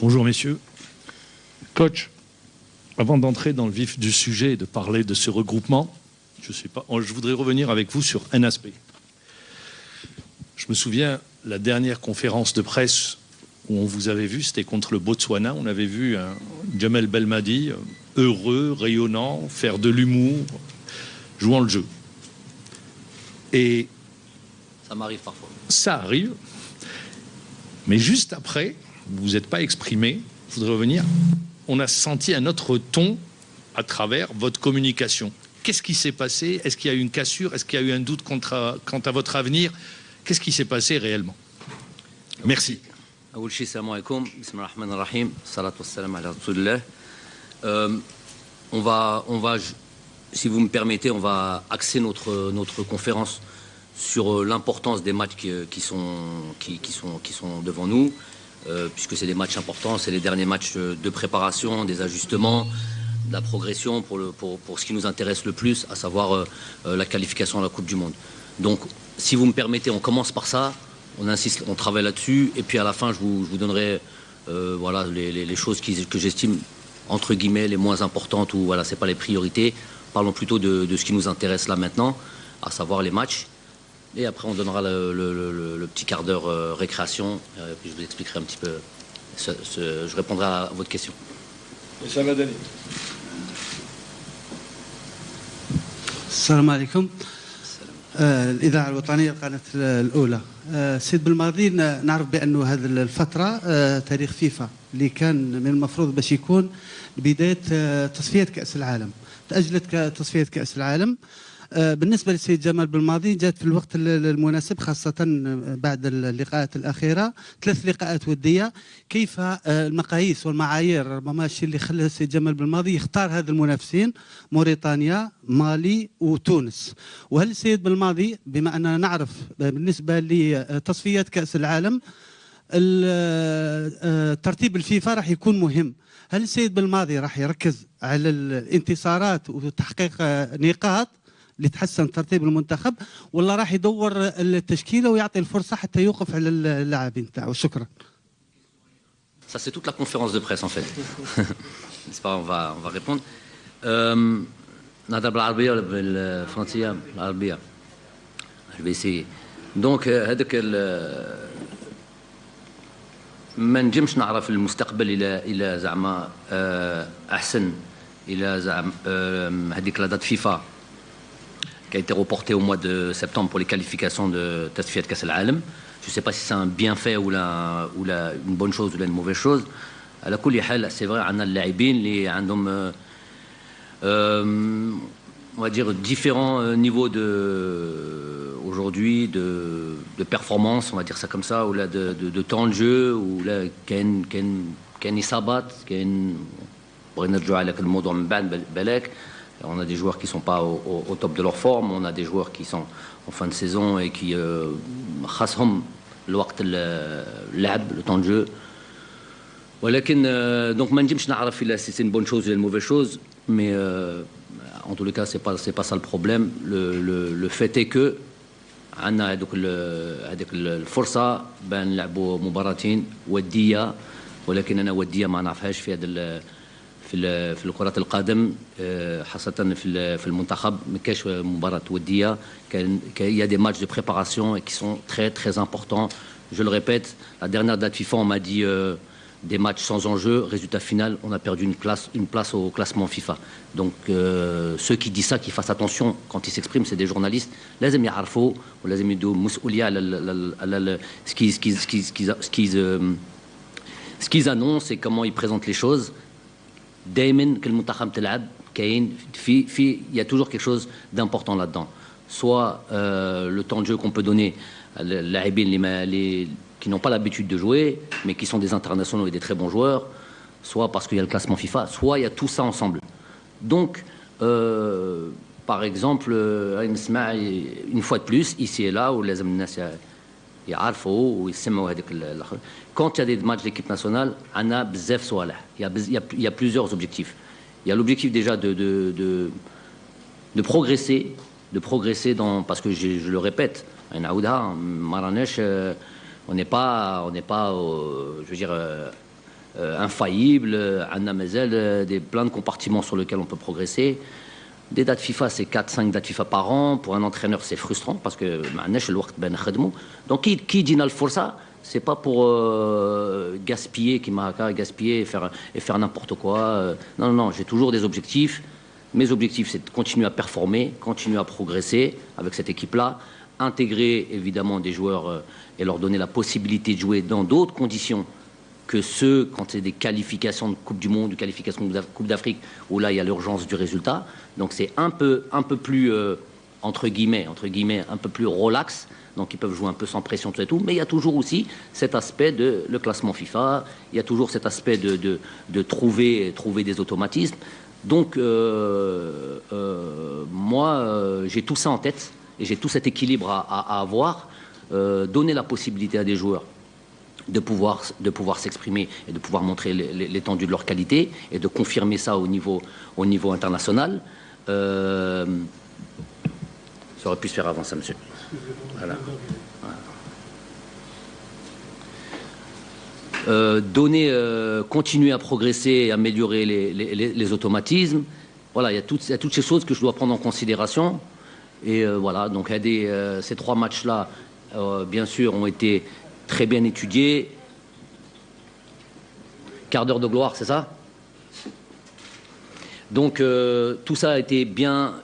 Bonjour messieurs. Coach, avant d'entrer dans le vif du sujet et de parler de ce regroupement, je voudrais revenir avec vous sur un aspect. Je me souviens, la dernière conférence de presse où on vous avait vu, c'était contre le Botswana. On avait vu un Jamel Belmadi heureux, rayonnant, faire de l'humour, jouant le jeu. Et ça m'arrive parfois. Ça arrive. Mais juste après, vous vous êtes pas exprimé. Je voudrais revenir. On a senti un autre ton à travers votre communication. Qu'est-ce qui s'est passé? Est-ce qu'il y a eu une cassure? Est-ce qu'il y a eu un doute quant à votre avenir? Qu'est-ce qui s'est passé réellement? Merci. أول شيء السلام عليكم بسم الله الرحمن الرحيم الصلاة والسلام على رسول الله. On va, si vous me permettez, on va axer notre conférence sur l'importance des matchs qui sont devant nous, puisque c'est des matchs importants, c'est les derniers matchs de préparation, des ajustements, de la progression pour ce qui nous intéresse le plus, à savoir la qualification à la Coupe du Monde. Donc, si vous me permettez, on commence par ça, on insiste, on travaille là-dessus, et puis à la fin, je vous donnerai voilà, les choses que j'estime, entre guillemets, les moins importantes, ou voilà, c'est pas les priorités. Parlons plutôt de ce qui nous intéresse là maintenant, à savoir les matchs. Et après, on donnera le petit quart d'heure récréation, puis je vous expliquerai un petit peu, je répondrai à votre question. السلام عليكم. الإذاعة الوطنية القناة الأولى. سيد بالماضي نعرف بأنه هذه الفترة تاريخ فيفا اللي كان من المفروض باش يكون بداية تصفيات كأس العالم. تأجلت تصفيات كأس العالم. بالنسبة للسيد جمال بالماضي جاءت في الوقت المناسب، خاصة بعد اللقاءات الأخيرة 3 لقاءات ودية. كيف المقاييس والمعايير ربما الشيء اللي خلى السيد جمال بالماضي يختار هذا المنافسين، موريتانيا، مالي وتونس؟ وهل السيد بالماضي، بما أننا نعرف بالنسبة لتصفيات كأس العالم ترتيب الفيفا راح يكون مهم، هل السيد بالماضي راح يركز على الانتصارات وتحقيق نقاط لتحسن ترتيب المنتخب، ولا راح يدور التشكيله ويعطي الفرصه حتى يوقف على اللاعبين تاعو؟ شكرا. Ça c'est toute la conférence de presse en fait. N'est-ce pas, on va répondre. نهضر بالعربيه ولا بالفرنسيه؟ بالعربيه. Je vais essayer. Donc هذاك ما نجمش نعرف المستقبل الى زعما احسن الى زعما هذيك لا دات فيفا qui a été reporté au mois de septembre pour les qualifications de Tasfiyat Kass al-Alam. Je ne sais pas si c'est un bienfait ou une bonne chose ou une mauvaise chose. À la kulli hal, c'est vrai, on a les لاعبين اللي عندهم on va dire différents niveaux aujourd'hui de performance, on va dire ça comme ça, ou là de temps de jeu, ou là كاين إصابات، كاين بغينا نرجعوا على الموضوع من بعد بالك. On a des joueurs qui ne sont pas au top de leur forme, on a des joueurs qui sont en fin de saison et qui خاصهم الوقت اللعب, le temps de jeu. ولكن donc ما نجمش نعرف si c'est une bonne chose ou une mauvaise chose, mais en tous les cas c'est pas ça le problème. Le fait est que عندنا هذيك الفرصة بان نلعبوا مباراتين ودية، ولكن أنا ودية ما نعرفهاش في هذا في الكرة القدم، خاصة في المنتخب ما كاينش مباراة ودية. Il y a des matchs de préparation qui sont très très importants. Je le répète, la dernière date FIFA on m'a dit des matchs sans enjeu, résultat final on a perdu une place au classement FIFA. Donc ceux qui disent ça, qui fassent attention quand ils s'expriment, c'est des journalistes. لازم يعرفوا ولازم يدوا مسؤولية على ce qu'ils annoncent et comment ils présentent les choses. دائما كالمنتخب تلعب كاين il y a toujours quelque chose d'important là-dedans, soit le temps de jeu qu'on peut donner les لاعبين qui n'ont pas l'habitude de jouer mais qui sont des internationaux et des très bons joueurs, soit parce qu'il y a le classement FIFA, soit il y a tout ça ensemble. Donc par exemple une fois de plus ici et là où لازم الناس يعرفوا ويسمعوا هذيك quand il y a des matchs d'équipe nationale, il y a plusieurs objectifs. Il y a l'objectif déjà de progresser dans, parce que je le répète, On n'est pas, je veux dire, infaillible. On a plein de compartiments sur lesquels on peut progresser. Des dates FIFA, c'est 4-5 dates FIFA par an. Pour un entraîneur, c'est frustrant parce que donc qui dit le força, c'est pas pour gaspiller, gaspiller et faire n'importe quoi. Non, j'ai toujours des objectifs. Mes objectifs, c'est de continuer à performer, continuer à progresser avec cette équipe-là, intégrer évidemment des joueurs et leur donner la possibilité de jouer dans d'autres conditions que ceux quand c'est des qualifications de Coupe du Monde, de qualifications de Coupe d'Afrique, où là il y a l'urgence du résultat. Donc c'est un peu plus entre guillemets, un peu plus relax. Donc ils peuvent jouer un peu sans pression, tout et tout. Mais il y a toujours aussi cet aspect de le classement FIFA. Il y a toujours cet aspect de trouver des automatismes. Donc moi j'ai tout ça en tête et j'ai tout cet équilibre à avoir. Donner la possibilité à des joueurs de pouvoir s'exprimer et de pouvoir montrer l'étendue de leur qualité et de confirmer ça au niveau international. Ça aurait pu se faire avant ça, monsieur. Voilà. Continuer à progresser et améliorer les automatismes. Voilà, il y a toutes ces choses que je dois prendre en considération. Et voilà, donc ces 3 matchs-là, bien sûr, ont été très bien étudié. Quart d'heure de gloire, c'est ça? Donc tout ça a été bien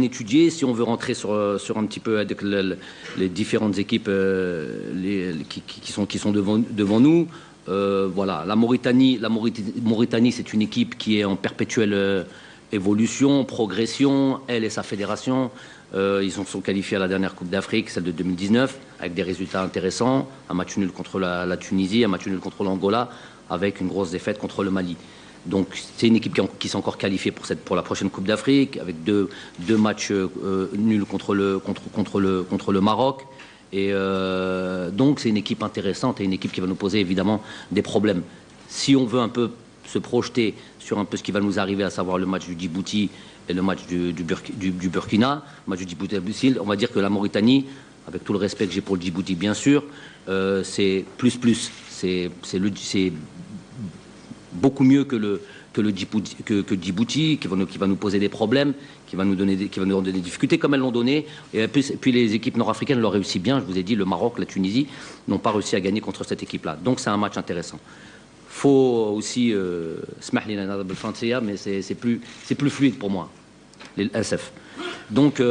étudié. Si on veut rentrer sur un petit peu avec les différentes équipes qui sont devant nous, voilà. La Mauritanie, c'est une équipe qui est en perpétuelle évolution, progression. Elle et sa fédération. Ils sont qualifiés à la dernière Coupe d'Afrique, celle de 2019, avec des résultats intéressants. Un match nul contre la Tunisie, un match nul contre l'Angola, avec une grosse défaite contre le Mali. Donc c'est une équipe qui s'est encore qualifiée pour la prochaine Coupe d'Afrique, avec deux matchs nuls contre le Maroc. Et donc c'est une équipe intéressante et une équipe qui va nous poser évidemment des problèmes. Si on veut un peu se projeter sur un peu ce qui va nous arriver, à savoir le match du Djibouti et le match du Burkina, le match du Djibouti, on va dire que la Mauritanie, avec tout le respect que j'ai pour le Djibouti bien sûr, c'est plus. C'est beaucoup mieux que Djibouti, qui va nous poser des problèmes, qui va nous donner des difficultés comme elles l'ont donné. Et puis les équipes nord-africaines l'ont réussi bien. Je vous ai dit, le Maroc, la Tunisie n'ont pas réussi à gagner contre cette équipe-là. Donc c'est un match intéressant. Faut aussi mais c'est plus fluide pour moi, les SF. Donc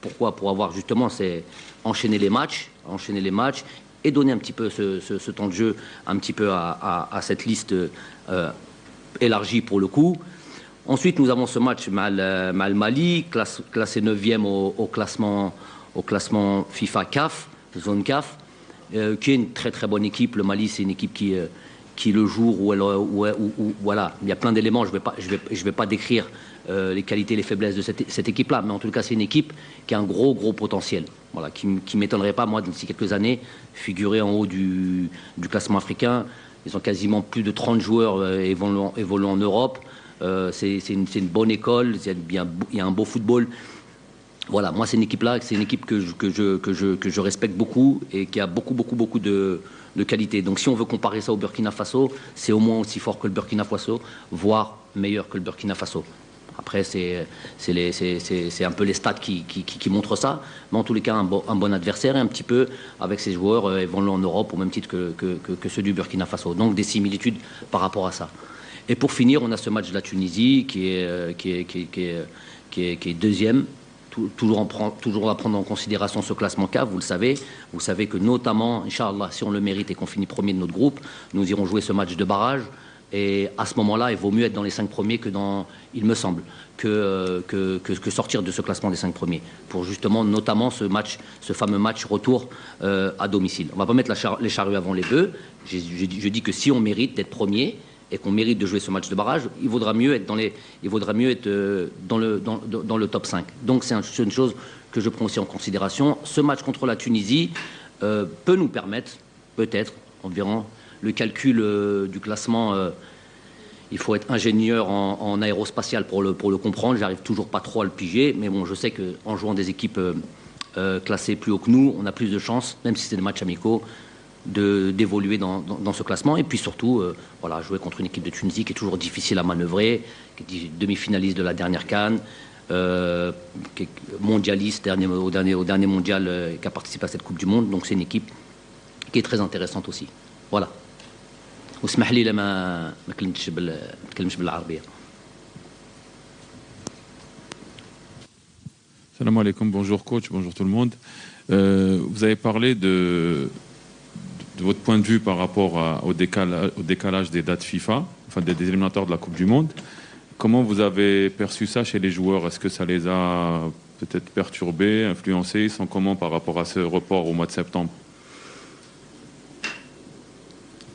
pourquoi? Pour avoir justement enchaîner les matchs et donner un petit peu ce temps de jeu un petit peu à cette liste élargie pour le coup. Ensuite, nous avons ce match mal Mali, classé 9e au classement FIFA CAF, zone CAF, qui est une très très bonne équipe. Le Mali, c'est une équipe qui le jour où voilà, il y a plein d'éléments. Je vais pas décrire les qualités et les faiblesses de cette équipe-là, mais en tout cas, c'est une équipe qui a un gros potentiel. Voilà, qui m'étonnerait pas, moi, d'ici quelques années, figurer en haut du classement africain. Ils ont quasiment plus de 30 joueurs évoluant en Europe. C'est une bonne école, il y a un beau football. Voilà, moi, c'est une équipe-là, c'est une équipe que je respecte beaucoup et qui a beaucoup de qualité. Donc, si on veut comparer ça au Burkina Faso, c'est au moins aussi fort que le Burkina Faso, voire meilleur que le Burkina Faso. Après, c'est un peu les stats qui montrent ça. Mais en tous les cas, un bon adversaire et un petit peu avec ces joueurs évoluant en Europe au même titre que ceux du Burkina Faso. Donc, des similitudes par rapport à ça. Et pour finir, on a ce match de la Tunisie qui est deuxième. Toujours à prendre en considération ce classement CAF, vous le savez. Vous savez que notamment, Inch'Allah, si on le mérite et qu'on finit premier de notre groupe, nous irons jouer ce match de barrage. Et à ce moment-là, il vaut mieux être dans les 5 premiers il me semble, que sortir de ce classement des 5 premiers. Pour justement, notamment ce fameux match retour à domicile. On ne va pas mettre les charrues avant les bœufs. Je dis que si on mérite d'être premier et qu'on mérite de jouer ce match de barrage, il vaudra mieux être dans le top 5. Donc c'est une chose que je prends aussi en considération. Ce match contre la Tunisie peut nous permettre, peut-être, environ, le calcul du classement. Il faut être ingénieur en aérospatial pour le comprendre. J'arrive toujours pas trop à le piger, mais bon, je sais qu'en jouant des équipes classés plus haut que nous, on a plus de chances, même si c'est des matchs amicaux, d'évoluer dans ce classement. Et puis surtout, voilà, jouer contre une équipe de Tunisie qui est toujours difficile à manœuvrer, qui est demi-finaliste de la dernière CAN, qui est mondialiste au dernier mondial, qui a participé à cette Coupe du Monde. Donc c'est une équipe qui est très intéressante aussi. Voilà. واسمح لي لما ما تكلمش بالعربيه. Salam alaikum, bonjour coach, bonjour tout le monde. Vous avez parlé de votre point de vue par rapport au décalage des dates FIFA, enfin des éliminatoires de la Coupe du Monde. Comment vous avez perçu ça chez les joueurs? Est-ce que ça les a peut-être perturbés, influencés? Ils sont comment par rapport à ce report au mois de septembre?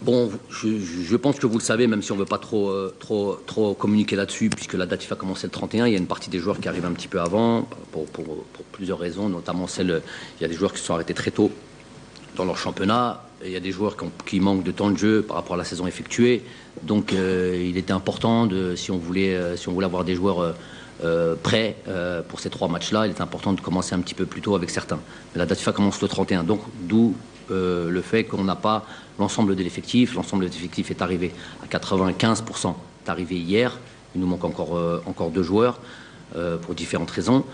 Bon, je pense que vous le savez, même si on ne veut pas trop communiquer là-dessus, puisque la date FIFA commençait le 31, il y a une partie des joueurs qui arrivent un petit peu avant, pour plusieurs raisons, notamment il y a des joueurs qui se sont arrêtés très tôt dans leur championnat, et il y a des joueurs qui manquent de temps de jeu par rapport à la saison effectuée. Donc il était important, si on voulait avoir des joueurs prêts pour ces 3 matchs-là, il était important de commencer un petit peu plus tôt avec certains. Mais la date FIFA commence le 31, donc d'où le fait qu'on n'a pas l'ensemble de l'effectif. L'ensemble de l'effectif est arrivé à 95%, est arrivé hier. Il nous manque encore 2 joueurs pour différentes raisons.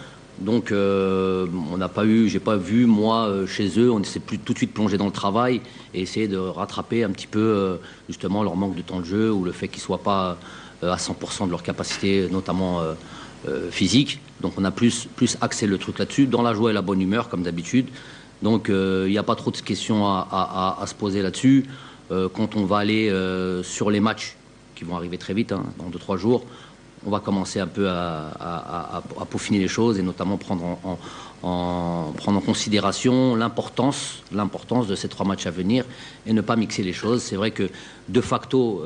Donc on n'a pas j'ai pas vu, moi, chez eux, on s'est plus tout de suite plongé dans le travail et essayer de rattraper un petit peu justement leur manque de temps de jeu ou le fait qu'ils ne soient pas à 100% de leur capacité, notamment physique. Donc on a plus axé le truc là-dessus, dans la joie et la bonne humeur, comme d'habitude. Donc il n'y a pas trop de questions à se poser là-dessus. Quand on va aller sur les matchs qui vont arriver très vite, hein, dans 2-3 jours, on va commencer un peu à peaufiner les choses et notamment prendre en considération l'importance de ces 3 matchs à venir et ne pas mixer les choses. C'est vrai que de facto,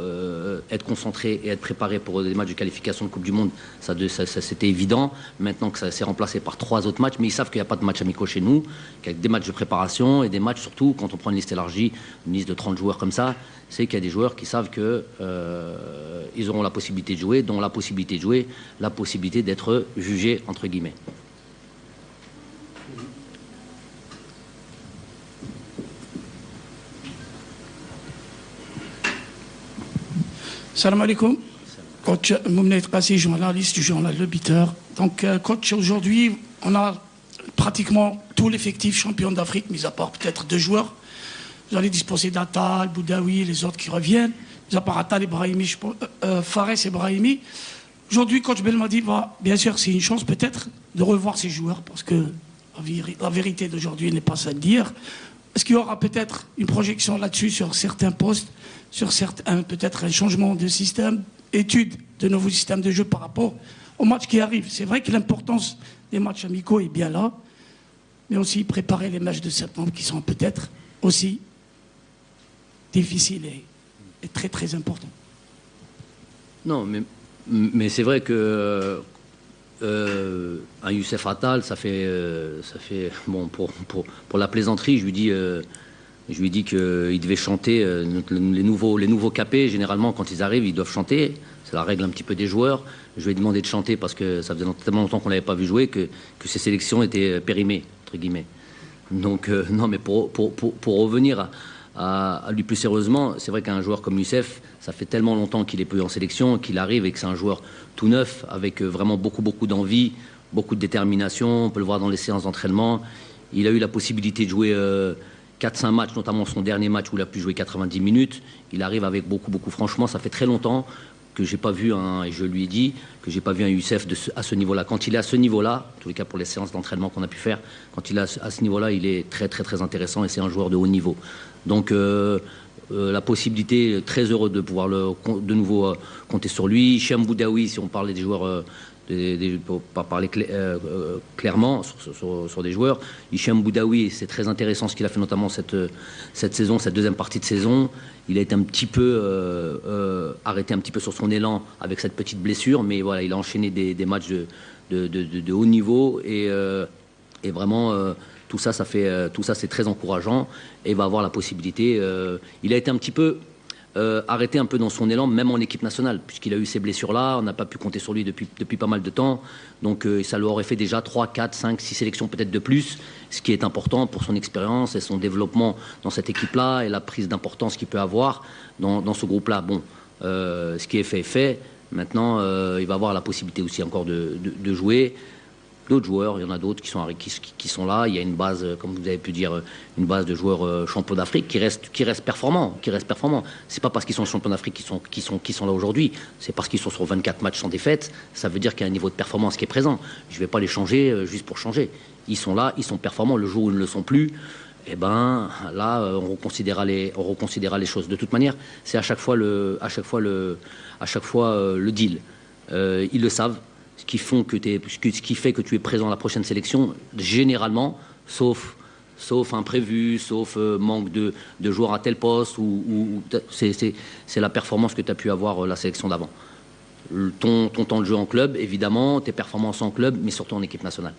être concentré et être préparé pour des matchs de qualification de Coupe du Monde, ça c'était évident. Maintenant que ça s'est remplacé par 3 autres matchs, mais ils savent qu'il n'y a pas de matchs amicaux chez nous, qu'il y a des matchs de préparation et des matchs surtout, quand on prend une liste élargie, une liste de 30 joueurs comme ça, c'est qu'il y a des joueurs qui savent qu'ils auront la possibilité de jouer, dont la possibilité de jouer, la possibilité d'être jugés, entre guillemets. Salam alaikum. Coach Moumnet Qassi, journaliste du journal Le Bitter. Donc, coach, aujourd'hui, on a pratiquement tout l'effectif champion d'Afrique, mis à part peut-être 2 joueurs. Vous allez disposer d'Atal, Boudaoui, les autres qui reviennent. Mis à part Atal et Brahimi, Fares et Brahimi. Aujourd'hui, coach Belmadi va, bien sûr, c'est une chance peut-être de revoir ses joueurs, parce que la vérité d'aujourd'hui n'est pas celle d'hier. Est-ce qu'il y aura peut-être une projection là-dessus sur certains postes, sur peut-être un changement de système, étude de nouveaux systèmes de jeu par rapport aux matchs qui arrivent? C'est vrai que l'importance des matchs amicaux est bien là, mais aussi préparer les matchs de septembre qui sont peut-être aussi difficiles et très très importants. Non, mais c'est vrai que un Youssef Attal, ça fait bon, pour la plaisanterie, je lui dis qu'il devait chanter. Les nouveaux capés, généralement, quand ils arrivent, ils doivent chanter. C'est la règle un petit peu des joueurs. Je lui ai demandé de chanter parce que ça faisait tellement longtemps qu'on ne l'avait pas vu jouer que ses sélections étaient périmées, entre guillemets. Donc, non, mais pour revenir à lui plus sérieusement, c'est vrai qu'un joueur comme Youssef, ça fait tellement longtemps qu'il est peu en sélection, qu'il arrive et que c'est un joueur tout neuf, avec vraiment beaucoup d'envie, beaucoup de détermination. On peut le voir dans les séances d'entraînement. Il a eu la possibilité de jouer 4-5 matchs, notamment son dernier match où il a pu jouer 90 minutes. Il arrive avec beaucoup. Franchement, ça fait très longtemps que j'ai pas vu et je lui ai dit que j'ai pas vu un Youssef à ce niveau-là. Quand il est à ce niveau-là, en tous les cas pour les séances d'entraînement qu'on a pu faire, quand il est à ce niveau-là, il est très intéressant et c'est un joueur de haut niveau. Donc la possibilité, très heureux de pouvoir de nouveau compter sur lui. Hicham Boudaoui, si on parlait des joueurs, pour pas parler clairement sur des joueurs, Hicham Boudaoui, c'est très intéressant ce qu'il a fait notamment cette saison, cette deuxième partie de saison. Il a été un petit peu arrêté un petit peu sur son élan avec cette petite blessure, mais voilà, il a enchaîné des matchs de haut niveau et vraiment tout ça c'est très encourageant et il va avoir la possibilité. Il a été un petit peu arrêté un peu dans son élan, même en équipe nationale, puisqu'il a eu ces blessures-là, on n'a pas pu compter sur lui depuis pas mal de temps, donc ça lui aurait fait déjà 3, 4, 5, 6 sélections peut-être de plus, ce qui est important pour son expérience et son développement dans cette équipe-là, et la prise d'importance qu'il peut avoir dans ce groupe-là. Bon, ce qui est fait est fait, maintenant il va avoir la possibilité aussi encore de jouer. D'autres joueurs, il y en a d'autres qui sont là. Il y a une base, comme vous avez pu dire, une base de joueurs champions d'Afrique qui restent performants. C'est pas parce qu'ils sont champions d'Afrique qu'ils sont là aujourd'hui. C'est parce qu'ils sont sur 24 matchs sans défaite. Ça veut dire qu'il y a un niveau de performance qui est présent. Je ne vais pas les changer juste pour changer. Ils sont là, ils sont performants. Le jour où ils ne le sont plus, eh ben là, on reconsidérera les choses. De toute manière, c'est à chaque fois le deal. Ils le savent. Ce qui fait que tu es présent à la prochaine sélection, généralement, sauf imprévu, sauf manque de joueurs à tel poste, ou c'est la performance que tu as pu avoir la sélection d'avant. Ton temps de jeu en club, évidemment, tes performances en club, mais surtout en équipe nationale.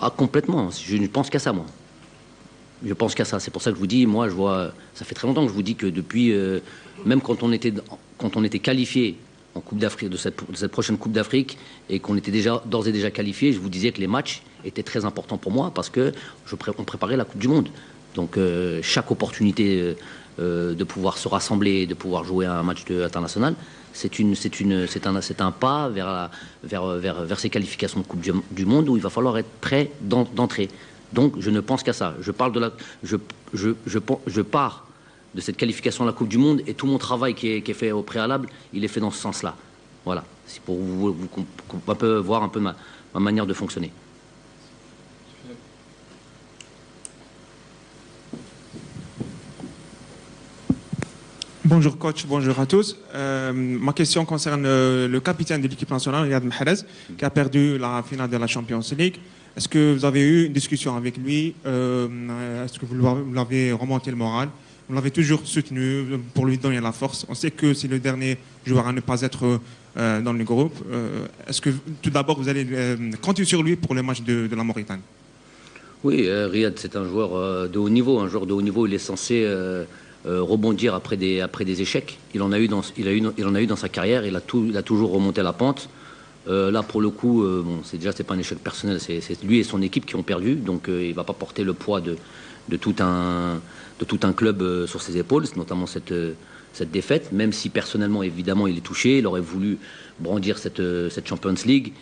Ah, complètement. Je ne pense qu'à ça, moi. Je pense qu'à ça. C'est pour ça que je vous dis, moi, ça fait très longtemps que je vous dis que depuis, même quand on était qualifié en Coupe d'Afrique, de cette prochaine Coupe d'Afrique, et qu'on était d'ores et déjà qualifié, je vous disais que les matchs étaient très importants pour moi parce que on préparait la Coupe du Monde. Donc chaque opportunité de pouvoir se rassembler, de pouvoir jouer à un match international, c'est un pas vers ces qualifications de Coupe du Monde où il va falloir être prêt d'entrée. Donc je ne pense qu'à ça. Je pars de cette qualification à la Coupe du Monde, et tout mon travail qui est fait au préalable, il est fait dans ce sens-là. Voilà. C'est pour vous un peu voir un peu ma manière de fonctionner. Bonjour coach, bonjour à tous. Ma question concerne le capitaine de l'équipe nationale, Riyad Mahrez, qui a perdu la finale de la Champions League. Est-ce que vous avez eu une discussion avec lui? Est-ce que vous l'avez remonté le moral? Vous l'avez toujours soutenu pour lui donner la force? On sait que c'est le dernier joueur à ne pas être dans le groupe. Est-ce que tout d'abord vous allez compter sur lui pour le match de la Mauritanie? Oui, Riyad, c'est un joueur de haut niveau. Un joueur de haut niveau, il est censé rebondir après des échecs. Il en a eu dans sa carrière. Il a toujours remonté la pente. Là, pour le coup, c'est pas un échec personnel. C'est lui et son équipe qui ont perdu. Donc, il va pas porter le poids de tout un club sur ses épaules, notamment cette défaite. Même si personnellement, évidemment, il est touché. Il aurait voulu brandir cette Champions League.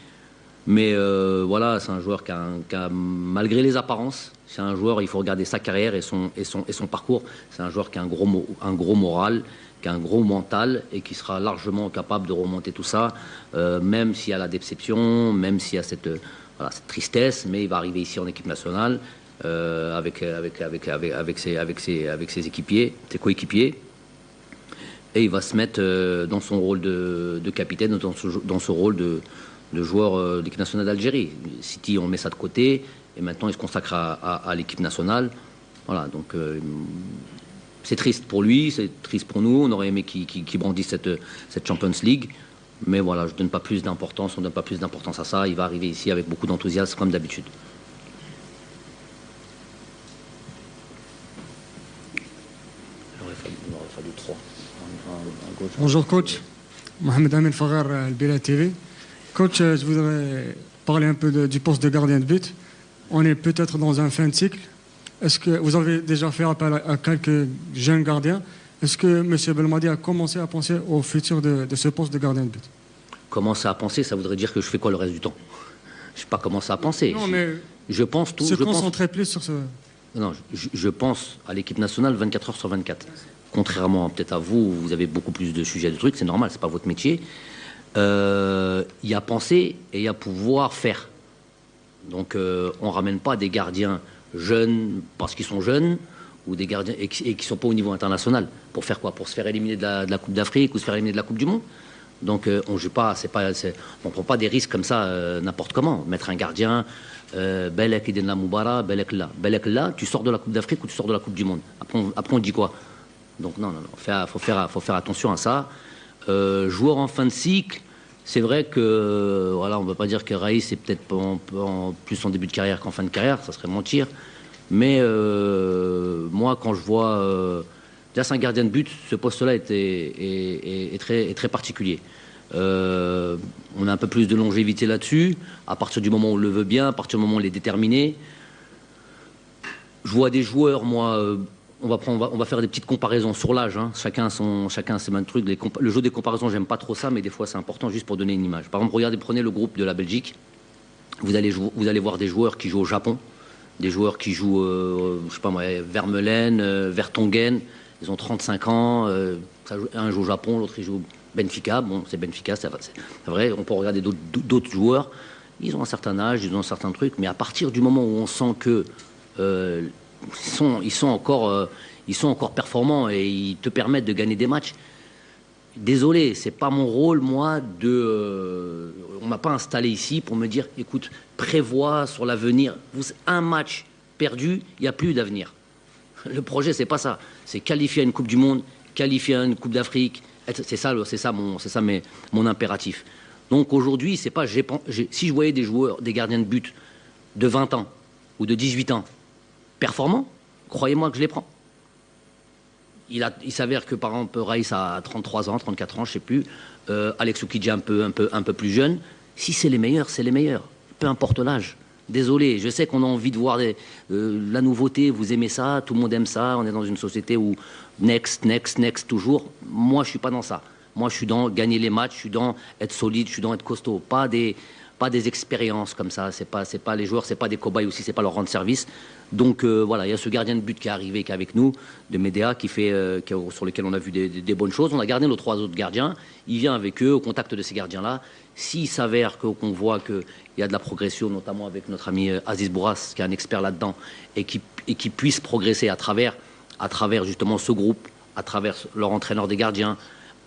Mais voilà, c'est un joueur qui a, malgré les apparences, c'est un joueur, il faut regarder sa carrière et son parcours. C'est un joueur qui a un gros moral, qui a un gros mental, et qui sera largement capable de remonter tout ça, même s'il y a la déception, même s'il y a cette tristesse. Mais il va arriver ici en équipe nationale avec ses équipiers, ses coéquipiers, et il va se mettre dans son rôle de capitaine, dans ce rôle de joueur de l'équipe nationale d'Algérie. City, on met ça de côté, et maintenant il se consacre à l'équipe nationale. Voilà, donc c'est triste pour lui, c'est triste pour nous. On aurait aimé qu'il brandisse cette Champions League, mais voilà, on ne donne pas plus d'importance à ça. Il va arriver ici avec beaucoup d'enthousiasme, comme d'habitude. Il aurait fallu 3. Bonjour coach, Mohamed Amin Fagar, Al-Bila TV. Coach, je voudrais parler un peu du poste de gardien de but. On est peut-être dans un fin de cycle. Est-ce que vous avez déjà fait appel à quelques jeunes gardiens? Est-ce que M. Belmadi a commencé à penser au futur de ce poste de gardien de but? Commencer à penser, ça voudrait dire que je fais quoi le reste du temps? Je n'ai pas commencé à penser. Non, mais je pense tout. Se concentrer plus sur ce... Non, je pense à l'équipe nationale 24 heures sur 24. Contrairement peut-être à vous, vous avez beaucoup plus de sujets, de trucs, c'est normal, c'est pas votre métier. Il y a penser et il y a pouvoir faire. Donc on ne ramène pas des gardiens jeunes parce qu'ils sont jeunes, ou des gardiens et qui ne sont pas au niveau international. Pour faire quoi? Pour se faire éliminer de la Coupe d'Afrique ou se faire éliminer de la Coupe du Monde? Donc on joue pas, on prend pas des risques comme ça n'importe comment. Mettre un gardien, Belek Idena Moubara, Belek là, tu sors de la Coupe d'Afrique ou tu sors de la Coupe du Monde. Après on dit quoi? Donc non, faut faire attention à ça. Joueur en fin de cycle, c'est vrai que voilà, on ne va pas dire que Raïs est peut-être plus en début de carrière qu'en fin de carrière, ça serait mentir. Mais moi, quand je vois... déjà, c'est un gardien de but. Ce poste-là est très particulier. On a un peu plus de longévité là-dessus. À partir du moment où on le veut bien, à partir du moment où on est déterminé. Je vois des joueurs, moi... on va faire des petites comparaisons sur l'âge. Hein. Chacun ses mêmes trucs. Le jeu des comparaisons, j'aime pas trop ça, mais des fois, c'est important juste pour donner une image. Par exemple, regardez, prenez le groupe de la Belgique. Vous allez voir des joueurs qui jouent au Japon. Des joueurs qui jouent, je sais pas moi, Vermeulen, Vertonghen, ils ont 35 ans, un joue au Japon, l'autre il joue Benfica, bon c'est Benfica, c'est vrai, on peut regarder d'autres joueurs, ils ont un certain âge, ils ont un certain truc, mais à partir du moment où on sent que ils sont encore performants et ils te permettent de gagner des matchs, désolé, c'est pas mon rôle, moi, on m'a pas installé ici pour me dire, écoute, prévois sur l'avenir. Un match perdu, il n'y a plus d'avenir. Le projet, c'est pas ça. C'est qualifier à une Coupe du Monde, qualifier à une Coupe d'Afrique. C'est ça mon impératif. Donc aujourd'hui, c'est pas, si je voyais des joueurs, des gardiens de but de 20 ans ou de 18 ans performants, croyez-moi que je les prends. Il s'avère que, par exemple, Raïs a 33 ans, 34 ans, je ne sais plus. Alex Oukidji un peu plus jeune. Si c'est les meilleurs, c'est les meilleurs. Peu importe l'âge. Désolé, je sais qu'on a envie de voir la nouveauté. Vous aimez ça, tout le monde aime ça. On est dans une société où next, toujours. Moi, je ne suis pas dans ça. Moi, je suis dans gagner les matchs, je suis dans être solide, je suis dans être costaud. Pas des expériences comme ça. C'est pas les joueurs, c'est pas des cobayes aussi, c'est pas leur rendre service. Donc voilà, il y a ce gardien de but qui est arrivé, qui est avec nous, de Médéa, sur lequel on a vu des bonnes choses. On a gardé nos 3 autres gardiens. Il vient avec eux, au contact de ces gardiens-là. S'il s'avère qu'on voit qu'il y a de la progression, notamment avec notre ami Aziz Bourras, qui est un expert là-dedans, et qui puisse progresser à travers justement ce groupe, à travers leur entraîneur des gardiens.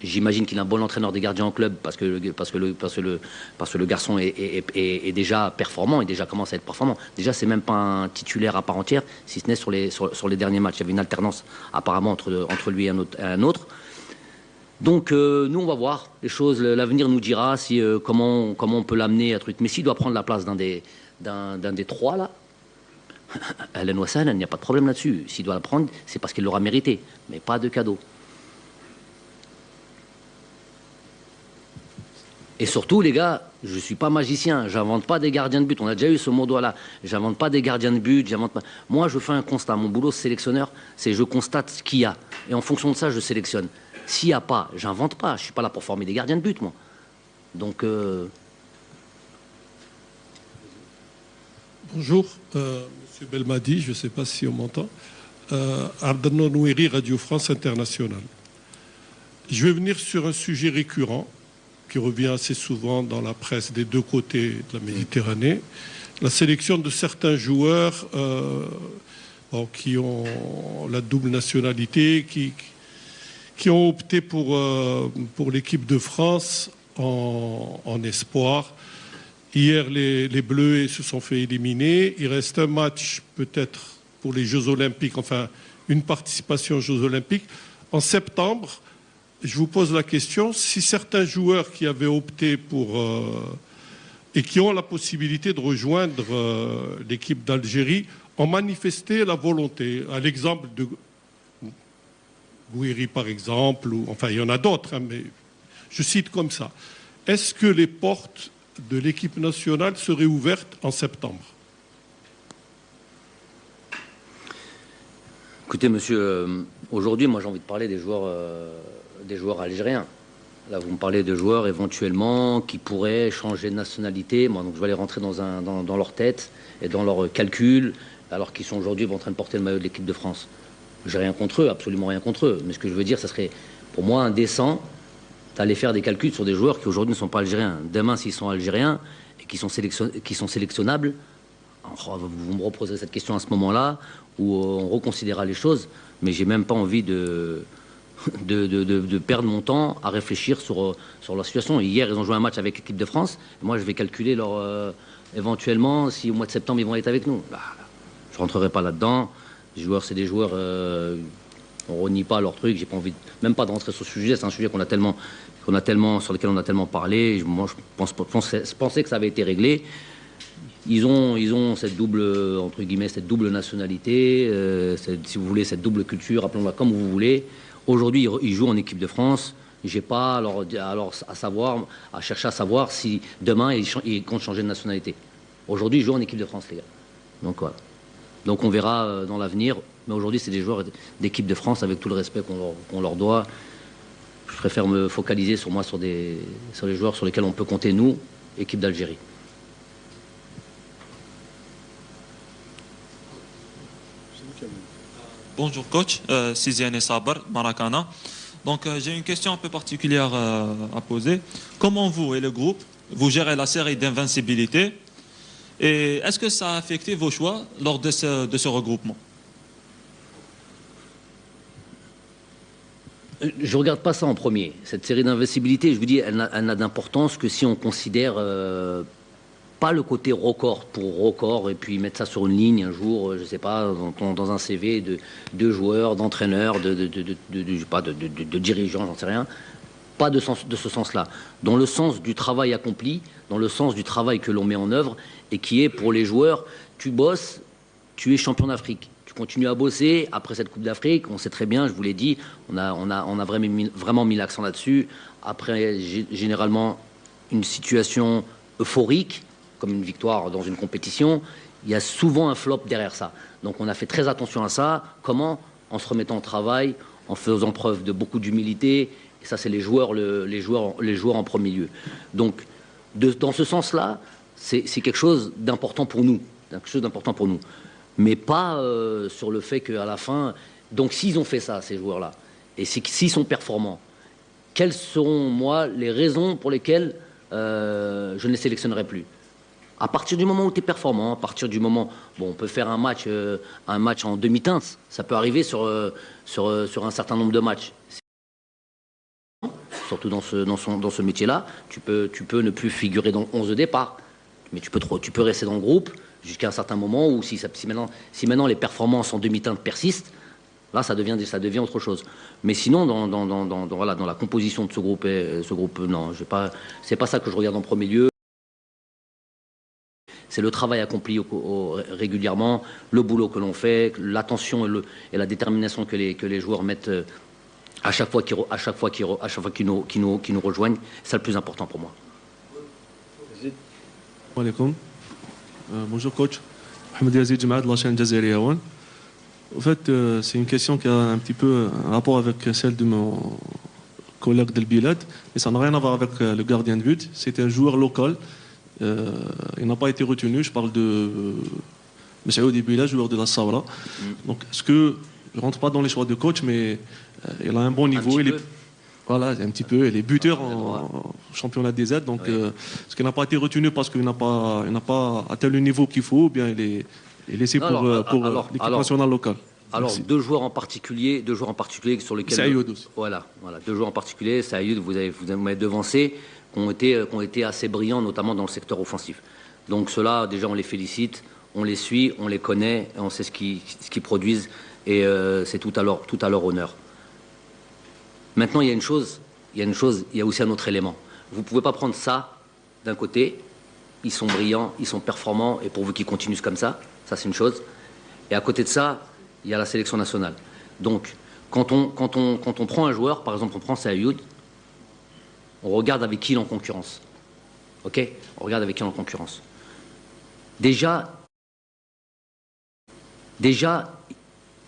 J'imagine qu'il a un bon entraîneur des gardiens en club parce que le garçon est déjà performant et déjà commence à être performant. Déjà, c'est même pas un titulaire à part entière, si ce n'est sur les derniers matchs. Il y avait une alternance apparemment entre lui et un autre. Donc nous, on va voir les choses. L'avenir nous dira comment on peut l'amener à truc. Mais s'il doit prendre la place d'un des 3 là, Alain Ouassane, il n'y a pas de problème là-dessus. S'il doit la prendre, c'est parce qu'il l'aura mérité, mais pas de cadeau. Et surtout, les gars, je ne suis pas magicien, j'invente pas des gardiens de but. On a déjà eu ce mot-là. J'invente pas des gardiens de but, j'invente pas. Moi, je fais un constat. Mon boulot, sélectionneur, c'est je constate ce qu'il y a. Et en fonction de ça, je sélectionne. S'il n'y a pas, j'invente pas. Je ne suis pas là pour former des gardiens de but, moi. Donc... Bonjour, Monsieur Belmadi, je ne sais pas si on m'entend. Abdelnour Nouiri, Radio France Internationale. Je vais venir sur un sujet récurrent qui revient assez souvent dans la presse des 2 côtés de la Méditerranée, la sélection de certains joueurs qui ont la double nationalité, qui ont opté pour l'équipe de France en espoir. Hier, les Bleus se sont fait éliminer. Il reste un match peut-être pour les Jeux Olympiques, enfin une participation aux Jeux Olympiques. En septembre, je vous pose la question, si certains joueurs qui avaient opté et qui ont la possibilité de rejoindre l'équipe d'Algérie ont manifesté la volonté, à l'exemple de Gouiri par exemple, enfin il y en a d'autres, hein, mais je cite comme ça. Est-ce que les portes de l'équipe nationale seraient ouvertes en septembre? Écoutez, monsieur, aujourd'hui, moi j'ai envie de parler des joueurs algériens. Là, vous me parlez de joueurs éventuellement qui pourraient changer de nationalité. Moi, donc, je vais aller rentrer dans leur tête et dans leurs calculs, alors qu'ils sont aujourd'hui en train de porter le maillot de l'équipe de France. J'ai rien contre eux, absolument rien contre eux. Mais ce que je veux dire, ça serait pour moi indécent d'aller faire des calculs sur des joueurs qui aujourd'hui ne sont pas algériens. Demain, s'ils sont algériens et qui sont sélectionnables, vous me reposerez cette question à ce moment-là où on reconsidérera les choses. Mais j'ai même pas envie de perdre mon temps à réfléchir sur la situation. Hier, ils ont joué un match avec l'équipe de France. Et moi, je vais calculer éventuellement si au mois de septembre, ils vont être avec nous. Je ne rentrerai pas là-dedans. Les joueurs, c'est des joueurs... on renie pas leur truc. J'ai pas envie même pas de rentrer sur ce sujet. C'est un sujet sur lequel on a tellement parlé. Moi, je pensais que ça avait été réglé. ils ont cette double, entre guillemets, cette double nationalité, si vous voulez, cette double culture, appelons-la comme vous voulez. Aujourd'hui, ils jouent en équipe de France. J'ai pas alors à chercher à savoir si demain ils comptent changer de nationalité. Aujourd'hui, ils jouent en équipe de France, les gars. Donc voilà. Donc on verra dans l'avenir. Mais aujourd'hui, c'est des joueurs d'équipe de France avec tout le respect qu'on leur doit. Je préfère me focaliser sur les joueurs sur lesquels on peut compter, nous, équipe d'Algérie. Bonjour coach, Siziane Sabar, Maracana. Donc j'ai une question un peu particulière à poser. Comment vous et le groupe, vous gérez la série d'invincibilité et est-ce que ça a affecté vos choix lors de ce regroupement? Je ne regarde pas ça en premier. Cette série d'invincibilité, je vous dis, elle n'a d'importance que si on considère pas le côté record pour record et puis mettre ça sur une ligne un jour, je ne sais pas, dans un CV de joueurs, d'entraîneurs, de dirigeants, j'en sais rien. Pas de ce sens-là. Dans le sens du travail accompli, dans le sens du travail que l'on met en œuvre et qui est pour les joueurs, tu bosses, tu es champion d'Afrique. Tu continues à bosser après cette Coupe d'Afrique. On sait très bien, je vous l'ai dit, on a vraiment mis l'accent là-dessus. Après, généralement, une situation euphorique, comme une victoire dans une compétition, il y a souvent un flop derrière ça. Donc on a fait très attention à ça. Comment? En se remettant au travail, en faisant preuve de beaucoup d'humilité. Et ça, c'est les joueurs en premier lieu. Donc, dans ce sens-là, c'est quelque chose d'important pour nous. Mais pas sur le fait qu'à la fin... Donc s'ils ont fait ça, ces joueurs-là, et s'ils sont performants, quelles seront, moi, les raisons pour lesquelles je ne les sélectionnerai plus? À partir du moment où tu es performant, à partir du moment... Bon, on peut faire un match en demi-teinte, ça peut arriver sur un certain nombre de matchs. Surtout dans ce métier-là, tu peux ne plus figurer dans le 11 de départ, mais tu peux rester dans le groupe jusqu'à un certain moment où si maintenant les performances en demi-teinte persistent, là ça devient autre chose. Mais sinon dans la composition de ce groupe non, c'est pas ça que je regarde en premier lieu. C'est le travail accompli régulièrement, le boulot que l'on fait, l'attention et la détermination que les joueurs mettent à chaque fois qu'ils nous rejoignent. C'est le plus important pour moi. Bonjour coach, Mohamed Yazid Jamaad de la chaîne Jazeera Yawan. En fait, c'est une question qui a un petit peu un rapport avec celle de mon collègue del Bilad, mais ça n'a rien à voir avec le gardien de but. C'est un joueur local. Il n'a pas été retenu. Je parle de Meshaoudi Bilad, joueur de la Sawra. Donc, est-ce que je ne rentre pas dans les choix de coach, mais il a un bon niveau. Voilà, un petit peu. Il est buteur en championnat des aides. Donc, ce qui n'a pas été retenu parce qu'il n'a pas atteint le niveau qu'il faut, ou bien il est laissé pour l'équipe nationale locale. Alors, deux joueurs en particulier sur lesquels... Saïd aussi. Voilà, deux joueurs en particulier. Saïd, vous m'avez devancé, qui ont été assez brillants, notamment dans le secteur offensif. Donc, ceux-là, déjà, on les félicite, on les suit, on les connaît, on sait ce qu'ils produisent, et c'est tout à leur honneur. Maintenant, il y a aussi un autre élément. Vous ne pouvez pas prendre ça d'un côté, ils sont brillants, ils sont performants, et pour vous qu'ils continuent comme ça c'est une chose. Et à côté de ça, il y a la sélection nationale. Donc, quand on prend un joueur, par exemple, on prend Saïd, on regarde avec qui il est en concurrence. Ok? On regarde avec qui il est en concurrence. Déjà,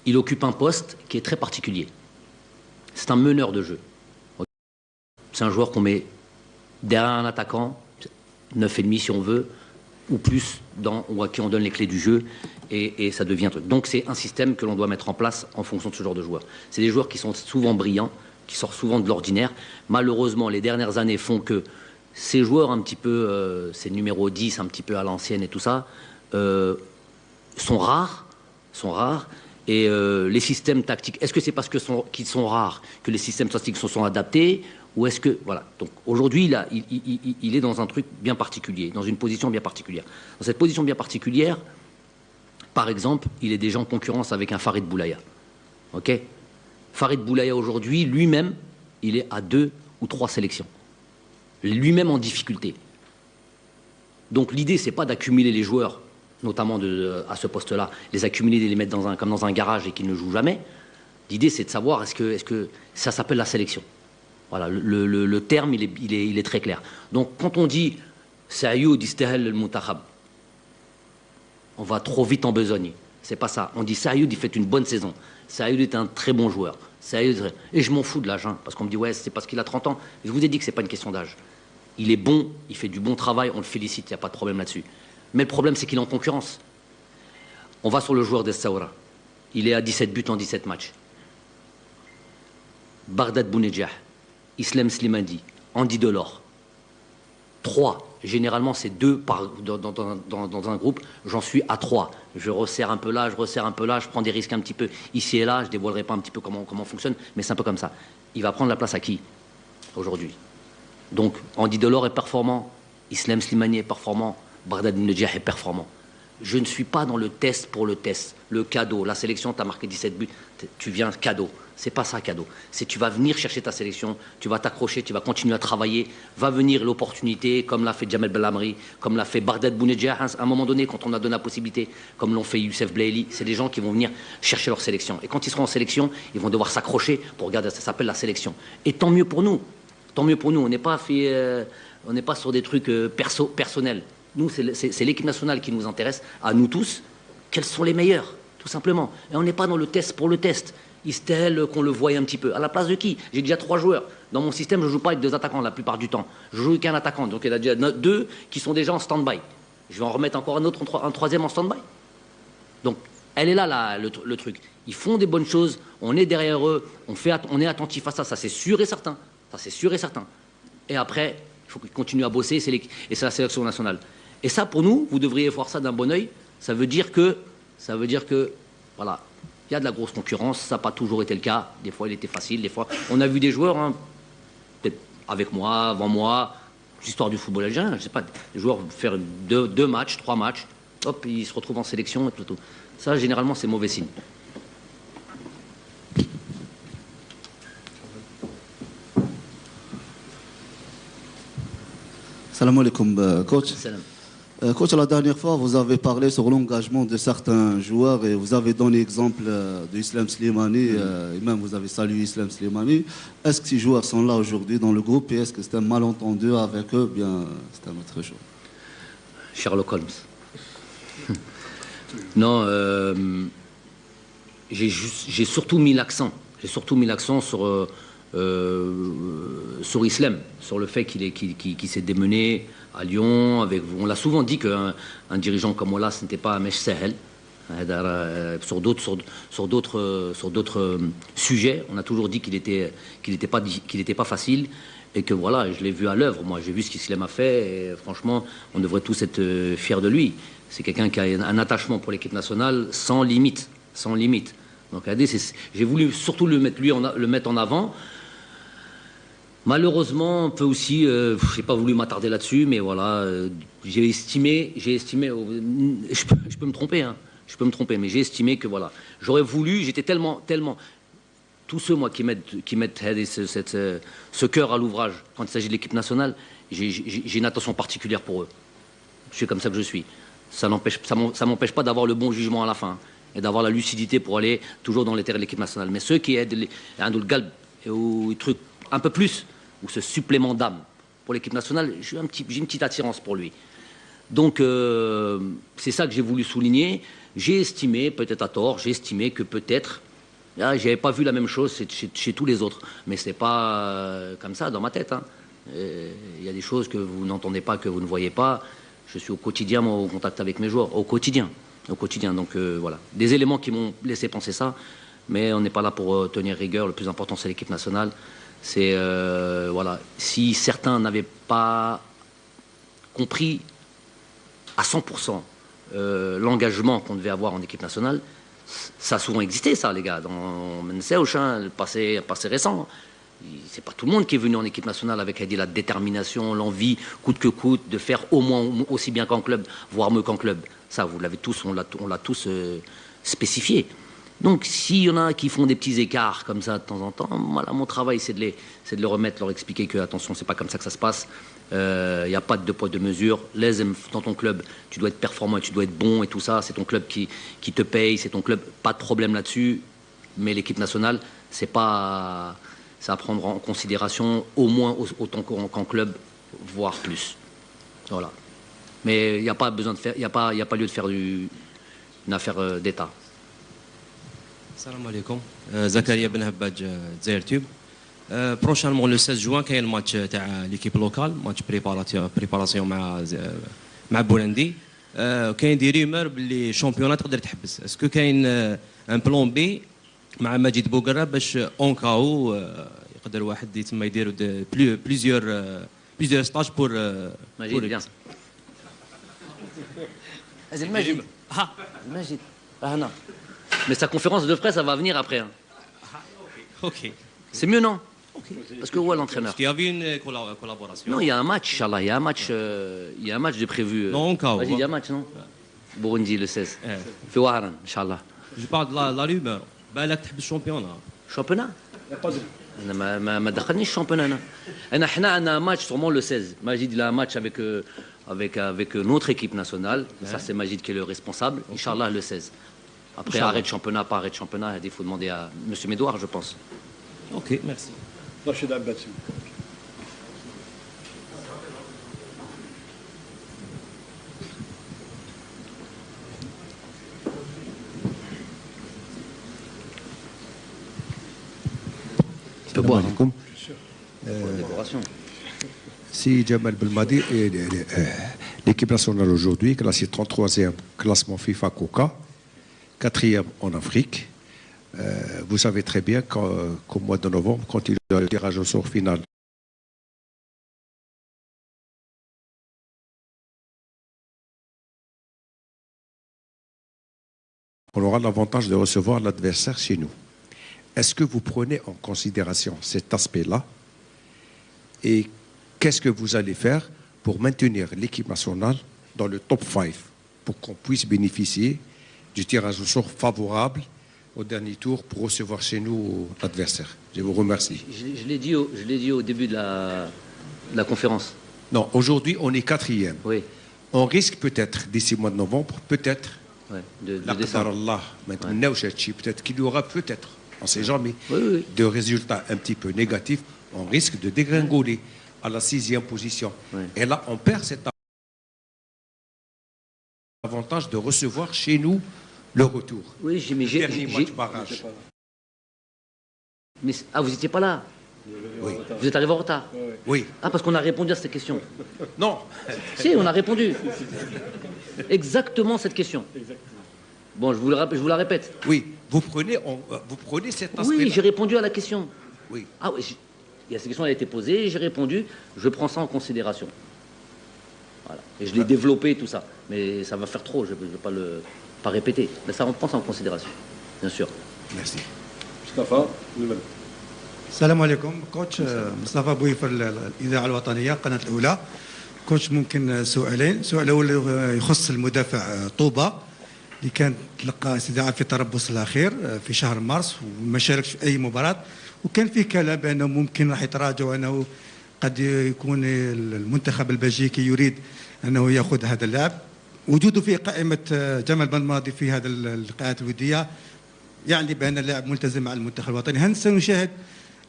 il occupe un poste qui est très particulier. C'est un meneur de jeu. C'est un joueur qu'on met derrière un attaquant, 9,5 si on veut, ou plus, ou à qui on donne les clés du jeu, et ça devient un truc. Donc c'est un système que l'on doit mettre en place en fonction de ce genre de joueurs. C'est des joueurs qui sont souvent brillants, qui sortent souvent de l'ordinaire. Malheureusement, les dernières années font que ces joueurs un petit peu, ces numéros 10, un petit peu à l'ancienne et tout ça, sont rares, et les systèmes tactiques, est-ce que c'est parce qu'ils sont rares que les systèmes tactiques se sont adaptés, ou est-ce que... Voilà. Donc aujourd'hui, il est dans un truc bien particulier, dans une position bien particulière. Dans cette position bien particulière, par exemple, il est déjà en concurrence avec un Farid Boulaya. Ok? Farid Boulaya aujourd'hui, lui-même, il est à 2 ou 3 sélections. Lui-même en difficulté. Donc l'idée, c'est pas d'accumuler les joueurs, notamment à ce poste-là, les accumuler et les mettre comme dans un garage et qu'ils ne jouent jamais. L'idée, c'est de savoir est-ce que ça s'appelle la sélection. Voilà, le terme, il est très clair. Donc quand on dit Sayoud istahal al-muntakhab, on va trop vite en besogne. C'est pas ça. On dit Sayoud, il fait une bonne saison. Sayoud est un très bon joueur. Et je m'en fous de l'âge, hein, parce qu'on me dit ouais, c'est parce qu'il a 30 ans. Je vous ai dit que c'est pas une question d'âge. Il est bon, il fait du bon travail, on le félicite, il n'y a pas de problème là-dessus. Mais le problème, c'est qu'il est en concurrence. On va sur le joueur d'Essaoura. Il est à 17 buts en 17 matchs. Bardad Bounedjah, Islam Slimani, Andy Delors. 3. Généralement, c'est 2 dans un groupe. J'en suis à 3. Je resserre un peu là, je prends des risques un petit peu ici et là. Je ne dévoilerai pas un petit peu comment fonctionne, mais c'est un peu comme ça. Il va prendre la place à qui aujourd'hui? Donc, Andy Delors est performant, Islam Slimani est performant, Bardad Bounedjah est performant. Je ne suis pas dans le test pour le test. Le cadeau, la sélection, tu as marqué 17 buts, tu viens cadeau. C'est pas ça cadeau. C'est tu vas venir chercher ta sélection, tu vas t'accrocher, tu vas continuer à travailler, va venir l'opportunité, comme l'a fait Jamel Belhamri, comme l'a fait Bardad Bounedjah à un moment donné, quand on a donné la possibilité, comme l'ont fait Youssef Blaili. C'est des gens qui vont venir chercher leur sélection. Et quand ils seront en sélection, ils vont devoir s'accrocher pour regarder, ça s'appelle la sélection. Et tant mieux pour nous. Tant mieux pour nous. On n'est pas sur des trucs personnels. Nous, c'est l'équipe nationale qui nous intéresse, à nous tous. Quels sont les meilleurs, tout simplement. Et on n'est pas dans le test pour le test. Istel, qu'on le voie un petit peu. À la place de qui? J'ai déjà 3 joueurs. Dans mon système, je ne joue pas avec 2 attaquants la plupart du temps. Je joue avec un attaquant. Donc il y a déjà 2 qui sont déjà en stand-by. Je vais en remettre encore un autre, un troisième en stand-by. Donc, elle est là, le truc. Ils font des bonnes choses. On est derrière eux. On est attentif à ça. Ça, c'est sûr et certain. Ça, c'est sûr et certain. Et après, il faut qu'ils continuent à bosser. Et c'est la sélection nationale. Et ça, pour nous, vous devriez voir ça d'un bon oeil. Ça veut dire que, voilà, il y a de la grosse concurrence. Ça n'a pas toujours été le cas. Des fois, il était facile. Des fois, on a vu des joueurs, hein, peut-être avec moi, avant moi, l'histoire du football algérien, je ne sais pas, des joueurs faire 2 matchs, 3 matchs, hop, ils se retrouvent en sélection et tout. Ça, généralement, c'est mauvais signe. Salam alaikum, coach. Salam. Coach, la dernière fois, vous avez parlé sur l'engagement de certains joueurs et vous avez donné l'exemple de Islam Slimani et même vous avez salué Islam Slimani. Est-ce que ces joueurs sont là aujourd'hui dans le groupe et est-ce que c'est un malentendu avec eux? Bien, c'est un autre chose. Sherlock Holmes. Non, j'ai surtout mis l'accent. Sur Islam, sur le fait qu'il s'est démené à Lyon. On l'a souvent dit qu'un dirigeant comme Ola, ce n'était pas un mèche sahel. Sur d'autres sujets, on a toujours dit qu'il n'était pas facile et que voilà, je l'ai vu à l'œuvre. Moi, j'ai vu ce qu'Islam a fait et franchement, on devrait tous être fiers de lui. C'est quelqu'un qui a un attachement pour l'équipe nationale sans limite. Donc, j'ai voulu surtout le mettre en avant. Malheureusement, on peut aussi, j'ai pas voulu m'attarder là-dessus, mais voilà, j'ai estimé, je peux me tromper, hein, mais j'ai estimé que voilà, j'aurais voulu, j'étais tellement, tous ceux moi qui mettent ce cœur à l'ouvrage quand il s'agit de l'équipe nationale, j'ai une attention particulière pour eux. Je suis comme ça que je suis. Ça m'empêche pas d'avoir le bon jugement à la fin et d'avoir la lucidité pour aller toujours dans les terrains de l'équipe nationale. Mais ceux qui aident le galb ou truc un peu plus, ou ce supplément d'âme pour l'équipe nationale, j'ai une petite attirance pour lui. Donc, c'est ça que j'ai voulu souligner. J'ai estimé, peut-être à tort, que peut-être, j'avais pas vu la même chose chez tous les autres. Mais c'est pas comme ça dans ma tête. Hein. Il y a des choses que vous n'entendez pas, que vous ne voyez pas. Je suis au quotidien, moi, au contact avec mes joueurs. Au quotidien. Donc, voilà. Des éléments qui m'ont laissé penser ça. Mais on n'est pas là pour tenir rigueur. Le plus important, c'est l'équipe nationale. C'est, voilà, si certains n'avaient pas compris à 100% l'engagement qu'on devait avoir en équipe nationale, ça a souvent existé, ça, les gars. Dans le passé récent. C'est pas tout le monde qui est venu en équipe nationale avec la détermination, l'envie, coûte que coûte, de faire au moins aussi bien qu'en club, voire mieux qu'en club. Ça, vous l'avez tous, on l'a tous spécifié. Donc, s'il y en a qui font des petits écarts comme ça de temps en temps, voilà, mon travail, c'est de les remettre, leur expliquer que, attention, c'est pas comme ça que ça se passe. Il n'y a pas de deux poids, deux mesures. Dans ton club, tu dois être performant et tu dois être bon et tout ça. C'est ton club qui te paye, c'est ton club, pas de problème là-dessus. Mais l'équipe nationale, c'est à prendre en considération au moins autant qu'en club, voire plus. Voilà. Mais il n'y a pas besoin de faire, il n'y a pas lieu de faire une affaire d'État. Salam alaikum. Zakaria Ben Habbaj, Zaire Tube. Prochainement le 16 juin كاين الماتش تاع ليكيب لوكال ماتش بريباراسيون مع بولندي كاين دي ريمور باللي الشامبيونات تقدر تحبس اسكو كاين ان بلان بي مع مجيد بوغرا باش اون كاو يقدر واحد يتم يديروا بليزيور ستاج بور مجيد بيان المجيد ها المجيد هنا mais sa conférence de presse ça va venir après hein. OK c'est mieux non parce que où est l'entraîneur il y avait une collaboration non il y a un match inchallah il y a un match de prévu non encore il y a un match non Burundi le 16 في وهران inchallah je parle de la rumeur بالك تحب الشامبيونات championnat انا ما دخلنيش الشامبيونات انا احنا عندنا ماتش sûrement le 16 Majid il a un match avec notre équipe nationale ça c'est Majid qui est le responsable inchallah le 16 après arrêt de championnat pas arrêt de championnat il faut demander à monsieur Médouard je pense OK merci Rachid Abbassi Salam alaikum. Si Jamal Belmadi et l'équipe nationale aujourd'hui, classée 33e classement FIFA Coca, 4e en Afrique. Vous savez très bien qu'au mois de novembre, quand il y a le tirage au sort final, on aura l'avantage de recevoir l'adversaire chez nous. Est-ce que vous prenez en considération cet aspect-là? Et qu'est-ce que vous allez faire pour maintenir l'équipe nationale dans le top 5 pour qu'on puisse bénéficier du tirage au sort favorable au dernier tour pour recevoir chez nous l'adversaire? Je vous remercie. Je l'ai dit au début de la conférence. Non, aujourd'hui, on est 4e. Oui. On risque peut-être, d'ici le mois de novembre, peut-être, de descendre. Peut-être qu'il y aura peut-être, on ne sait jamais, oui. de résultats un petit peu négatifs. On risque de dégringoler à la 6e position. Oui. Et là, on perd cet avantage de recevoir chez nous le retour. Oui, mais j'ai... Dernier match barrage. Mais, vous n'étiez pas là? Oui. Vous êtes arrivé en retard? Oui. Ah, parce qu'on a répondu à cette question. Non. Si, on a répondu. Exactement cette question. Bon, je vous la répète. Oui, vous prenez cet aspect. Oui, j'ai répondu à la question. Oui. Ah oui, cette question a été posée, j'ai répondu, je prends ça en considération. Voilà. Et je l'ai développé, tout ça. Mais ça va faire trop, je ne vais pas répéter. Mais ça, on prend ça en considération, bien sûr. Merci. Mustafa, السلام عليكم كوتش مصطفى بويفر الاذاعه الوطنيه القناه الاولى كوتش ممكن سؤالين السؤال الاول يخص المدافع طوبه اللي كان تلقى استدعاء في تربص الاخير في شهر مارس وما شاركش في اي مباراه وكان فيه كلام بانه ممكن راح يتراجع وانه قد يكون المنتخب البلجيكي يريد انه ياخذ هذا اللاعب وجوده في قائمه جمال بلماضي في هذا اللقاءات الوديه يعني بان اللاعب ملتزم مع المنتخب الوطني هل سنشاهد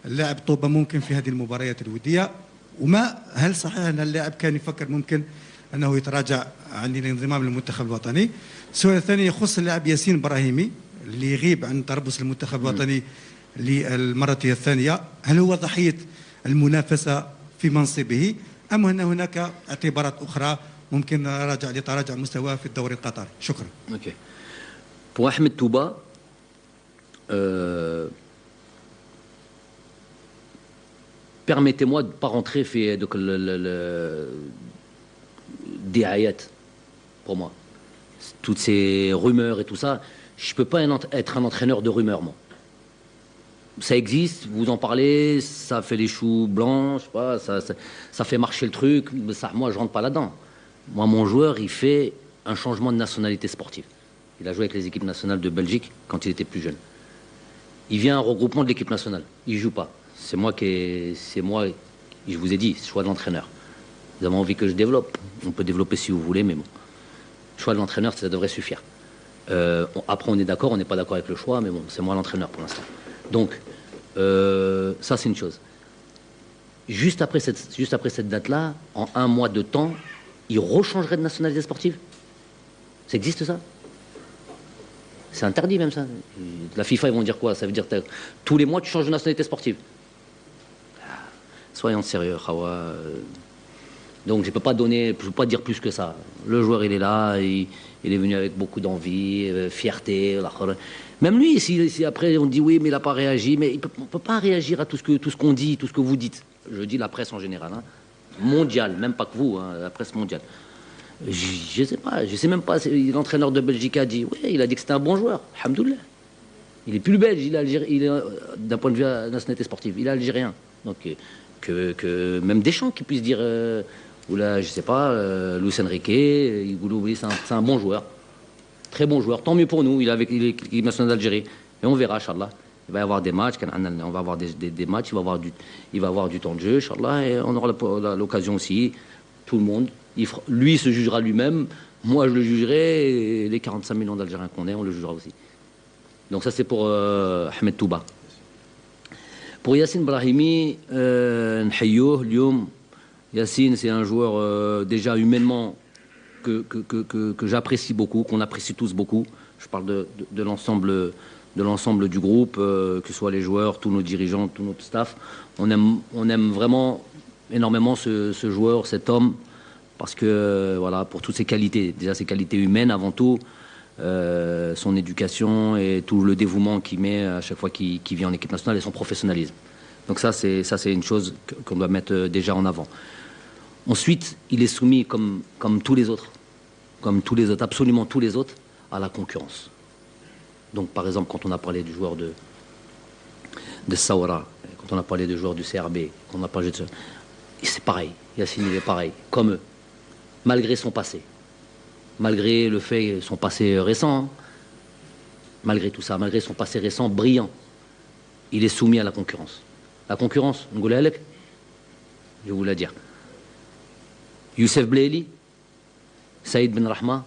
اللاعب طوبة ممكن في هذه المباريات الودية هل صحيح أن اللاعب كان يفكر ممكن أنه يتراجع عن الانضمام للمنتخب الوطني؟ السؤال الثاني يخص اللاعب ياسين إبراهيمي اللي يغيب عن تربص المنتخب الوطني للمرة الثانية هل هو ضحية المنافسة في منصبه أم أن هناك اعتبارات أخرى ممكن راجع لتراجع مستواه في الدوري القطري؟ شكرا. Ok. Pour Ahmed Touba, permettez-moi de ne pas rentrer des ayats pour moi. Toutes ces rumeurs et tout ça, je ne peux pas être un entraîneur de rumeurs, moi. Ça existe, vous en parlez, ça fait les choux blancs, je sais pas, ça fait marcher le truc. Ça, moi, je ne rentre pas là-dedans. Moi, mon joueur, il fait un changement de nationalité sportive. Il a joué avec les équipes nationales de Belgique quand il était plus jeune. Il vient à un regroupement de l'équipe nationale. Il ne joue pas. C'est moi, je vous ai dit, choix de l'entraîneur. Vous avez envie que je développe? On peut développer si vous voulez, mais bon. Choix de l'entraîneur, ça devrait suffire. Après, on est d'accord, on n'est pas d'accord avec le choix, mais bon, c'est moi l'entraîneur pour l'instant. Donc, ça, c'est une chose. Juste après cette date-là, en un mois de temps, il rechangerait de nationalité sportive? Ça existe, ça? C'est interdit même ça. La FIFA, ils vont dire quoi? Ça veut dire que tous les mois, tu changes de nationalité sportive. Soyons sérieux, Khawa. Donc je ne peux pas dire plus que ça. Le joueur, il est là, il est venu avec beaucoup d'envie, fierté. Même lui, si après on dit oui, mais il n'a pas réagi, mais on ne peut pas réagir à tout ce qu'on dit, tout ce que vous dites. Je dis la presse en général, hein. Mondiale, même pas que vous, hein, la presse mondiale. Je sais même pas. L'entraîneur de Belgique a dit, oui, il a dit que c'était un bon joueur. Alhamdoulilah. Il est plus belge, il est d'un point de vue nationalité sportive, il est algérien. Donc que même Deschamps qui puisse dire, ou là, je sais pas, Luis Enrique, c'est un bon joueur, très bon joueur. Tant mieux pour nous. Il est avec l'équipe nationale d'Algérie et on verra, Inch'Allah. Il va y avoir des matchs, on va avoir des matchs, il va avoir du temps de jeu, Inch'Allah, et on aura l'occasion aussi. Tout le monde. Lui se jugera lui-même, moi je le jugerai, et les 45 millions d'Algériens qu'on est, on le jugera aussi. Donc ça c'est pour Ahmed Touba. Pour Yassine Brahimi, Nhayyouh, Lyoum, Yassine c'est un joueur déjà humainement que j'apprécie beaucoup, qu'on apprécie tous beaucoup. Je parle de l'ensemble du groupe, que ce soit les joueurs, tous nos dirigeants, tout notre staff. On aime vraiment énormément ce joueur, cet homme, parce que voilà, pour toutes ses qualités, déjà ses qualités humaines avant tout, son éducation et tout le dévouement qu'il met à chaque fois qu'il vient en équipe nationale et son professionnalisme. Donc ça c'est une chose qu'on doit mettre déjà en avant. Ensuite, il est soumis comme tous les autres, absolument tous les autres, à la concurrence. Donc par exemple, quand on a parlé du joueur de Saoura, quand on a parlé du joueur du CRB, quand on a parlé de ça, c'est pareil. Yassine, il est pareil, comme eux, malgré son passé, malgré le fait, son passé récent, hein, malgré tout ça, malgré son passé récent brillant, il est soumis à la concurrence. La concurrence, je vais vous la dire. Youssef Blaili, Saïd Ben Rahma,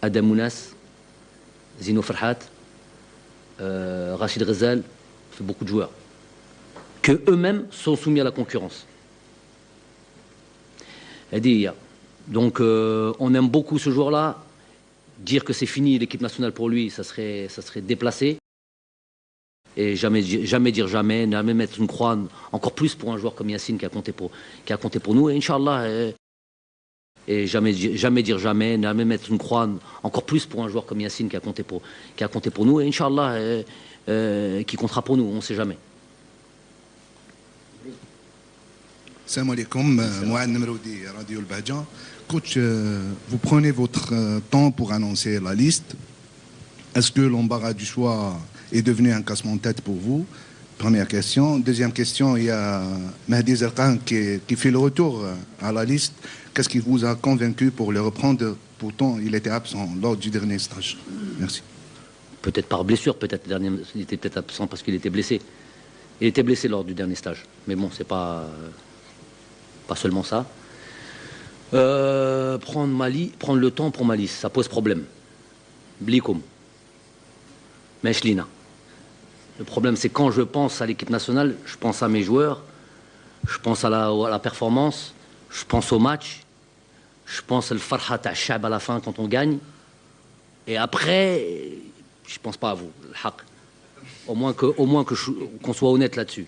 Adam Mounas, Zino Farhat, Rachid Ghazal, c'est beaucoup de joueurs, que eux-mêmes sont soumis à la concurrence. Donc on aime beaucoup ce joueur-là. Dire que c'est fini l'équipe nationale pour lui, ça serait déplacé. Et jamais dire jamais, jamais mettre une croix, encore plus pour un joueur comme Yassine qui a compté pour nous. Et Inch'Allah, et jamais dire jamais, jamais mettre une croix, encore plus pour un joueur comme Yassine qui a compté pour nous. Et Inch'Allah, qui comptera pour nous, on ne sait jamais. Salam alaikum, Mouad Nemroudi, Radio El Bahjan. Coach, vous prenez votre temps pour annoncer la liste. Est-ce que l'embarras du choix est devenu un casse-tête pour vous? Première question. Deuxième question, il y a Mahdi Zerkan qui fait le retour à la liste. Qu'est-ce qui vous a convaincu pour le reprendre? Pourtant, il était absent lors du dernier stage. Merci. Peut-être par blessure, il était peut-être absent parce qu'il était blessé. Il était blessé lors du dernier stage. Mais bon, c'est pas seulement ça. Prendre le temps pour Mali, ça pose problème. Blikoum. Meshlina. Le problème, c'est quand je pense à l'équipe nationale, je pense à mes joueurs, je pense à la performance, je pense au match, je pense à le farhat à à la fin quand on gagne. Et après, je pense pas à vous. Au moins qu'on soit honnête là-dessus.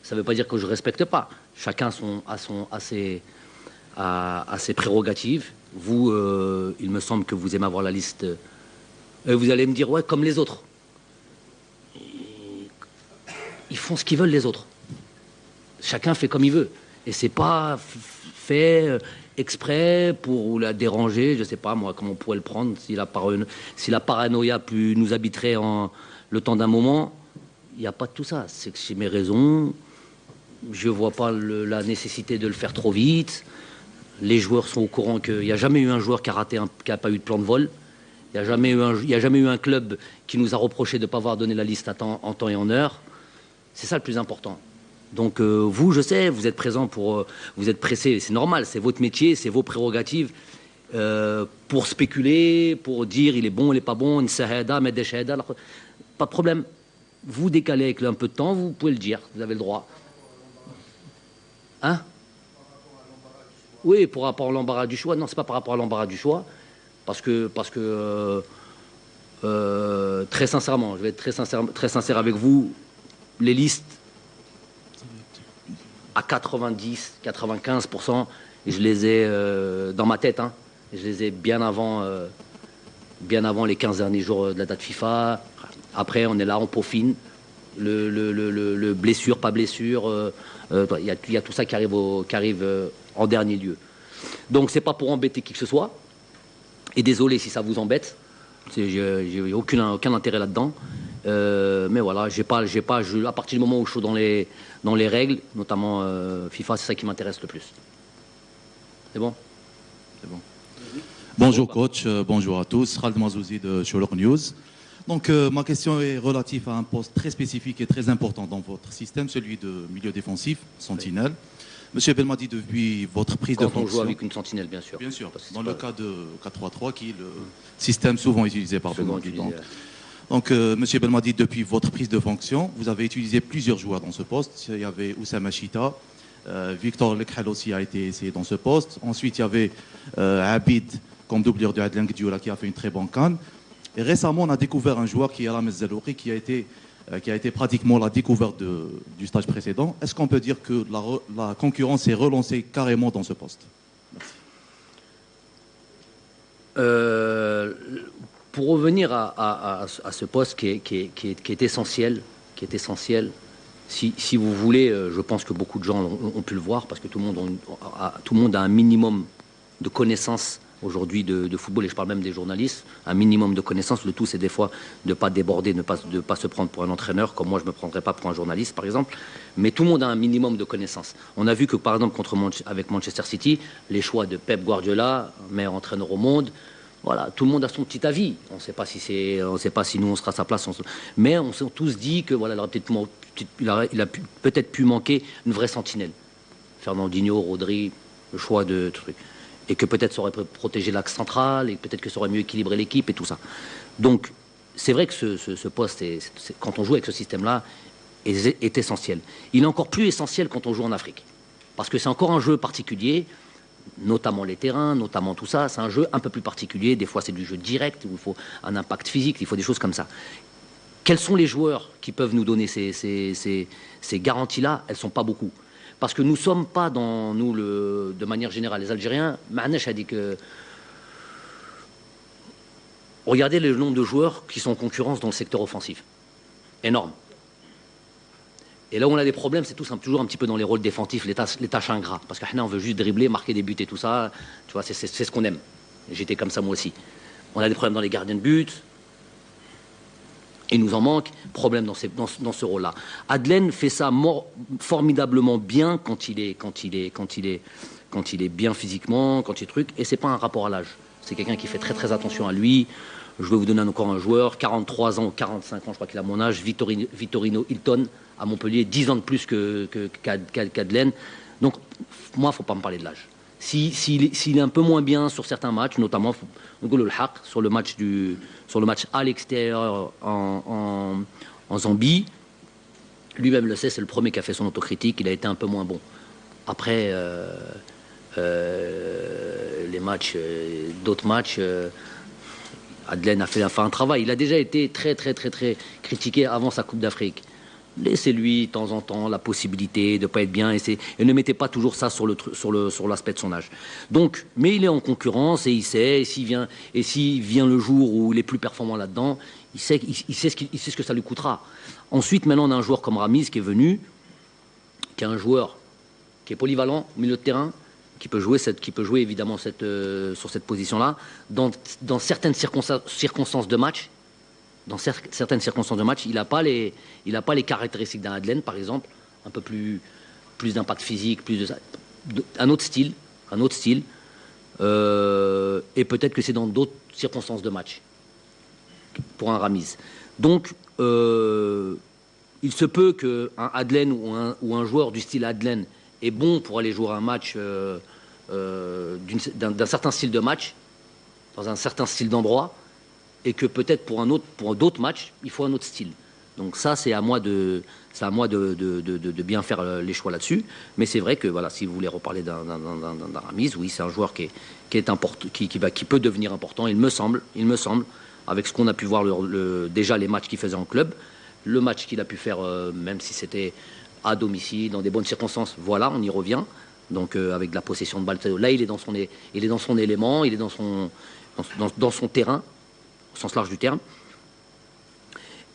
Ça ne veut pas dire que je ne respecte pas. Chacun a ses prérogatives. Vous, il me semble que vous aimez avoir la liste. Vous allez me dire, ouais, comme les autres. Ils font ce qu'ils veulent, les autres. Chacun fait comme il veut. Et c'est pas fait exprès pour la déranger. Je ne sais pas, moi, comment on pourrait le prendre. Si la paranoïa nous habiterait le temps d'un moment, il n'y a pas de tout ça. C'est que j'ai mes raisons. Je ne vois pas la nécessité de le faire trop vite. Les joueurs sont au courant qu'il n'y a jamais eu un joueur qui a pas eu de plan de vol. Il n'y a jamais eu un club qui nous a reproché de ne pas avoir donné la liste en temps et en heure. C'est ça le plus important. Donc vous, je sais, vous êtes présents vous êtes pressés, c'est normal, c'est votre métier, c'est vos prérogatives. Pour spéculer, pour dire il est bon, il n'est pas bon, une shahada, mettre des shahadas, pas de problème. Vous décalez avec un peu de temps, vous pouvez le dire, vous avez le droit. Hein? Oui, par rapport à l'embarras du choix. Non, c'est pas par rapport à l'embarras du choix, parce que très sincèrement, je vais être très sincère avec vous, les listes à 90-95%, je les ai dans ma tête, hein. Je les ai bien avant les 15 derniers jours de la date FIFA. Après, on est là, on peaufine. Le blessure, pas blessure. Il y a tout ça qui arrive en dernier lieu. Donc, c'est pas pour embêter qui que ce soit. Et désolé si ça vous embête. J'ai aucun intérêt là-dedans. Mais voilà, à partir du moment où je suis dans les règles, notamment FIFA, c'est ça qui m'intéresse le plus. C'est bon? C'est bon. Bonjour coach, bonjour à tous. Khaled Mazouzi de Sholok News. Donc ma question est relative à un poste très spécifique et très important dans votre système, celui de milieu défensif, sentinelle. Monsieur Belmadi, depuis votre prise de fonction... Quand on joue avec une sentinelle, bien sûr. Bien sûr, dans le cas de 4-3-3, qui est le système souvent utilisé par Belmadi. Donc Monsieur Belmadi, depuis votre prise de fonction, vous avez utilisé plusieurs joueurs dans ce poste. Il y avait Oussama Chita, Victor Lekhal aussi a été essayé dans ce poste. Ensuite, il y avait Abid, comme doublure de Adlan Gdioula, qui a fait une très bonne canne. Et récemment, on a découvert un joueur qui est Alam Zelouri, qui a été pratiquement la découverte du stage précédent. Est-ce qu'on peut dire que la concurrence est relancée carrément dans ce poste? Pour revenir à ce poste qui est essentiel, si vous voulez, je pense que beaucoup de gens ont pu le voir, parce que tout le monde a un minimum de connaissances aujourd'hui de football, et je parle même des journalistes, un minimum de connaissances. Le tout, c'est des fois de ne pas déborder, de ne pas se prendre pour un entraîneur, comme moi je ne me prendrais pas pour un journaliste, par exemple. Mais tout le monde a un minimum de connaissances. On a vu que, par exemple, avec Manchester City, les choix de Pep Guardiola, meilleur entraîneur au monde, voilà, tout le monde a son petit avis. On ne sait pas si nous on sera à sa place, mais on s'est tous dit que voilà, il a peut-être pu manquer une vraie sentinelle. Fernandinho, Rodri, le choix de trucs. Et que peut-être ça aurait protégé l'axe central, et peut-être que ça aurait mieux équilibré l'équipe et tout ça. Donc, c'est vrai que ce poste, quand on joue avec ce système-là, est essentiel. Il est encore plus essentiel quand on joue en Afrique. Parce que c'est encore un jeu particulier, notamment les terrains, notamment tout ça. C'est un jeu un peu plus particulier. Des fois, c'est du jeu direct, où il faut un impact physique, il faut des choses comme ça. Quels sont les joueurs qui peuvent nous donner ces garanties-là? Elles ne sont pas beaucoup. Parce que nous ne sommes pas de manière générale, les Algériens, Ma'nash a dit que... Regardez le nombre de joueurs qui sont en concurrence dans le secteur offensif. Énorme. Et là où on a des problèmes, c'est toujours un petit peu dans les rôles défensifs, les tâches ingrats. Parce que on veut juste dribbler, marquer des buts et tout ça. Tu vois, c'est ce qu'on aime. J'étais comme ça moi aussi. On a des problèmes dans les gardiens de but. Il nous en manque, problème dans ce rôle-là. Adlen fait ça formidablement bien quand il est bien physiquement, quand il est truc, et c'est pas un rapport à l'âge. C'est quelqu'un qui fait très très attention à lui. Je vais vous donner encore un joueur, 43 ans ou 45 ans, je crois qu'il a mon âge, Vittorino Hilton à Montpellier, 10 ans de plus qu'Adlen. Donc moi, il ne faut pas me parler de l'âge. S'il est un peu moins bien sur certains matchs, notamment sur le match à l'extérieur en Zambie, lui-même le sait, c'est le premier qui a fait son autocritique, il a été un peu moins bon. Après, d'autres matchs, Adlen a fait un travail. Il a déjà été très très très très critiqué avant sa Coupe d'Afrique. Laissez-lui de temps en temps la possibilité de ne pas être bien et ne mettez pas toujours ça sur l'aspect de son âge. Donc, mais il est en concurrence et il sait, et s'il vient le jour où il est plus performant là-dedans, il sait ce que ça lui coûtera. Ensuite, maintenant, on a un joueur comme Ramiz qui est venu, qui est un joueur qui est polyvalent au milieu de terrain, qui peut jouer évidemment sur cette position-là, dans certaines circonstances de match. Dans certaines circonstances de match, il n'a pas les caractéristiques d'un Adlen, par exemple, un peu plus d'impact physique, un autre style, et peut-être que c'est dans d'autres circonstances de match. pour un Ramiz. Donc, il se peut qu'un Adlen ou un joueur du style Adlen est bon pour aller jouer un match d'un certain style de match, dans un certain style d'endroit, et que peut-être pour d'autres matchs, il faut un autre style. Donc ça, c'est à moi de bien faire les choix là-dessus. Mais c'est vrai que voilà, si vous voulez reparler d'un Ramiz, oui, c'est un joueur qui est important, qui peut devenir important. Il me semble, avec ce qu'on a pu voir déjà les matchs qu'il faisait en club, le match qu'il a pu faire, même si c'était à domicile, dans des bonnes circonstances. Voilà, on y revient. Donc avec de la possession de balle, là, il est dans son élément, il est dans son terrain, au sens large du terme.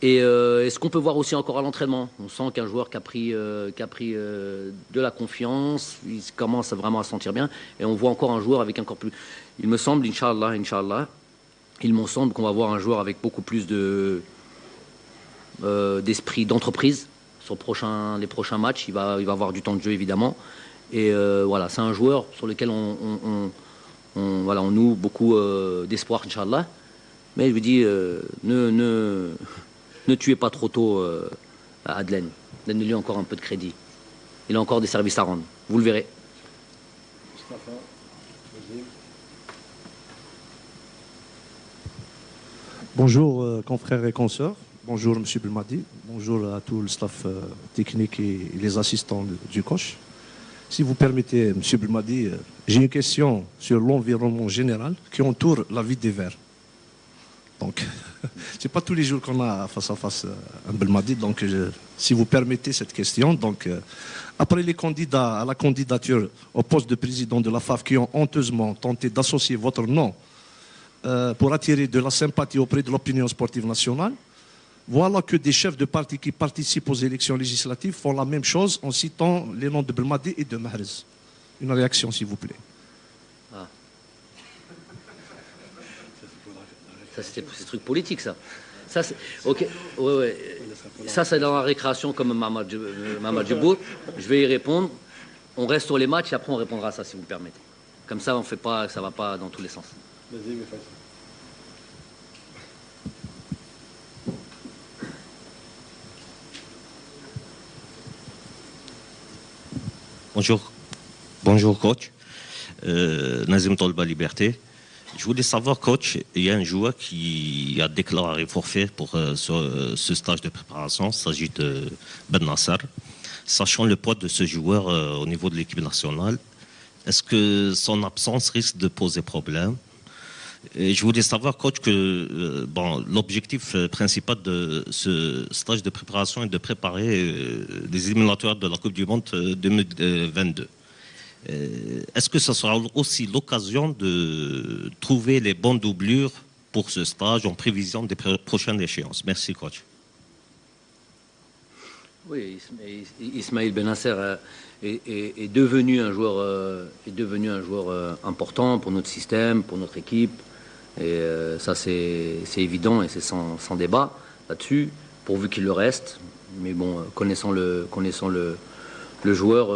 Et ce qu'on peut voir aussi encore à l'entraînement, on sent qu'un joueur qui a pris de la confiance, il commence vraiment à se sentir bien, et on voit encore un joueur avec encore plus. Il me semble, Inch'Allah, il me semble qu'on va voir un joueur avec beaucoup plus d'esprit d'entreprise sur les prochains matchs. Il va avoir du temps de jeu évidemment, et voilà, c'est un joueur sur lequel on noue beaucoup d'espoir, Inch'Allah. Mais je vous dis, ne tuez pas trop tôt Adlen. Donnez-lui encore un peu de crédit. Il a encore des services à rendre. Vous le verrez. Bonjour confrères et consoeurs. Bonjour M. Belmadi. Bonjour à tout le staff technique et les assistants du coach. Si vous permettez, M. Belmadi, j'ai une question sur l'environnement général qui entoure la vie des Verts. Donc, c'est pas tous les jours qu'on a face à face un Belmadi. Donc, si vous permettez cette question, donc, après les candidats à la candidature au poste de président de la FAF qui ont honteusement tenté d'associer votre nom pour attirer de la sympathie auprès de l'opinion sportive nationale, voilà que des chefs de parti qui participent aux élections législatives font la même chose en citant les noms de Belmadi et de Mahrez. Une réaction, s'il vous plaît. Ça, c'est truc politique, ça. Ça, c'est... Ok, ouais. Ça, c'est dans la récréation comme Mamad Djibout. Je vais y répondre. On reste sur les matchs et après on répondra à ça, si vous le permettez. Comme ça, on fait pas, ça va pas dans tous les sens. Vas-y, mais fais ça. Bonjour coach. Nazim Tolba Liberté. Je voulais savoir, coach, il y a un joueur qui a déclaré forfait pour ce stage de préparation. Il s'agit de Ben Nasser. Sachant le poids de ce joueur au niveau de l'équipe nationale, est-ce que son absence risque de poser problème? Et je voulais savoir, coach, que l'objectif principal de ce stage de préparation est de préparer les éliminatoires de la Coupe du Monde 2022. Est-ce que ce sera aussi l'occasion de trouver les bonnes doublures pour ce stage en prévision des prochaines échéances? Merci, coach. Oui, Ismaël Ben Nasser est devenu un joueur important pour notre système, pour notre équipe. Et ça, c'est évident et c'est sans débat là-dessus, pourvu qu'il le reste. Mais bon, connaissant le joueur,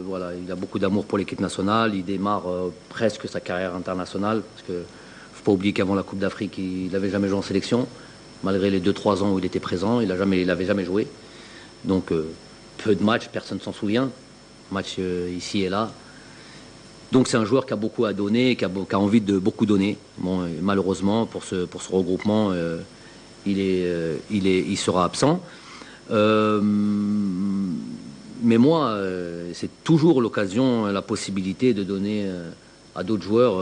voilà, il a beaucoup d'amour pour l'équipe nationale. Il démarre presque sa carrière internationale. Parce que faut pas oublier qu'avant la Coupe d'Afrique, il n'avait jamais joué en sélection. Malgré les 2-3 ans où il était présent, il n'avait jamais joué. Donc, peu de matchs, personne ne s'en souvient. Match ici et là. Donc, c'est un joueur qui a beaucoup à donner, qui a envie de beaucoup donner. Bon, malheureusement, pour ce regroupement, il sera absent. Mais moi, c'est toujours l'occasion, la possibilité de donner à d'autres joueurs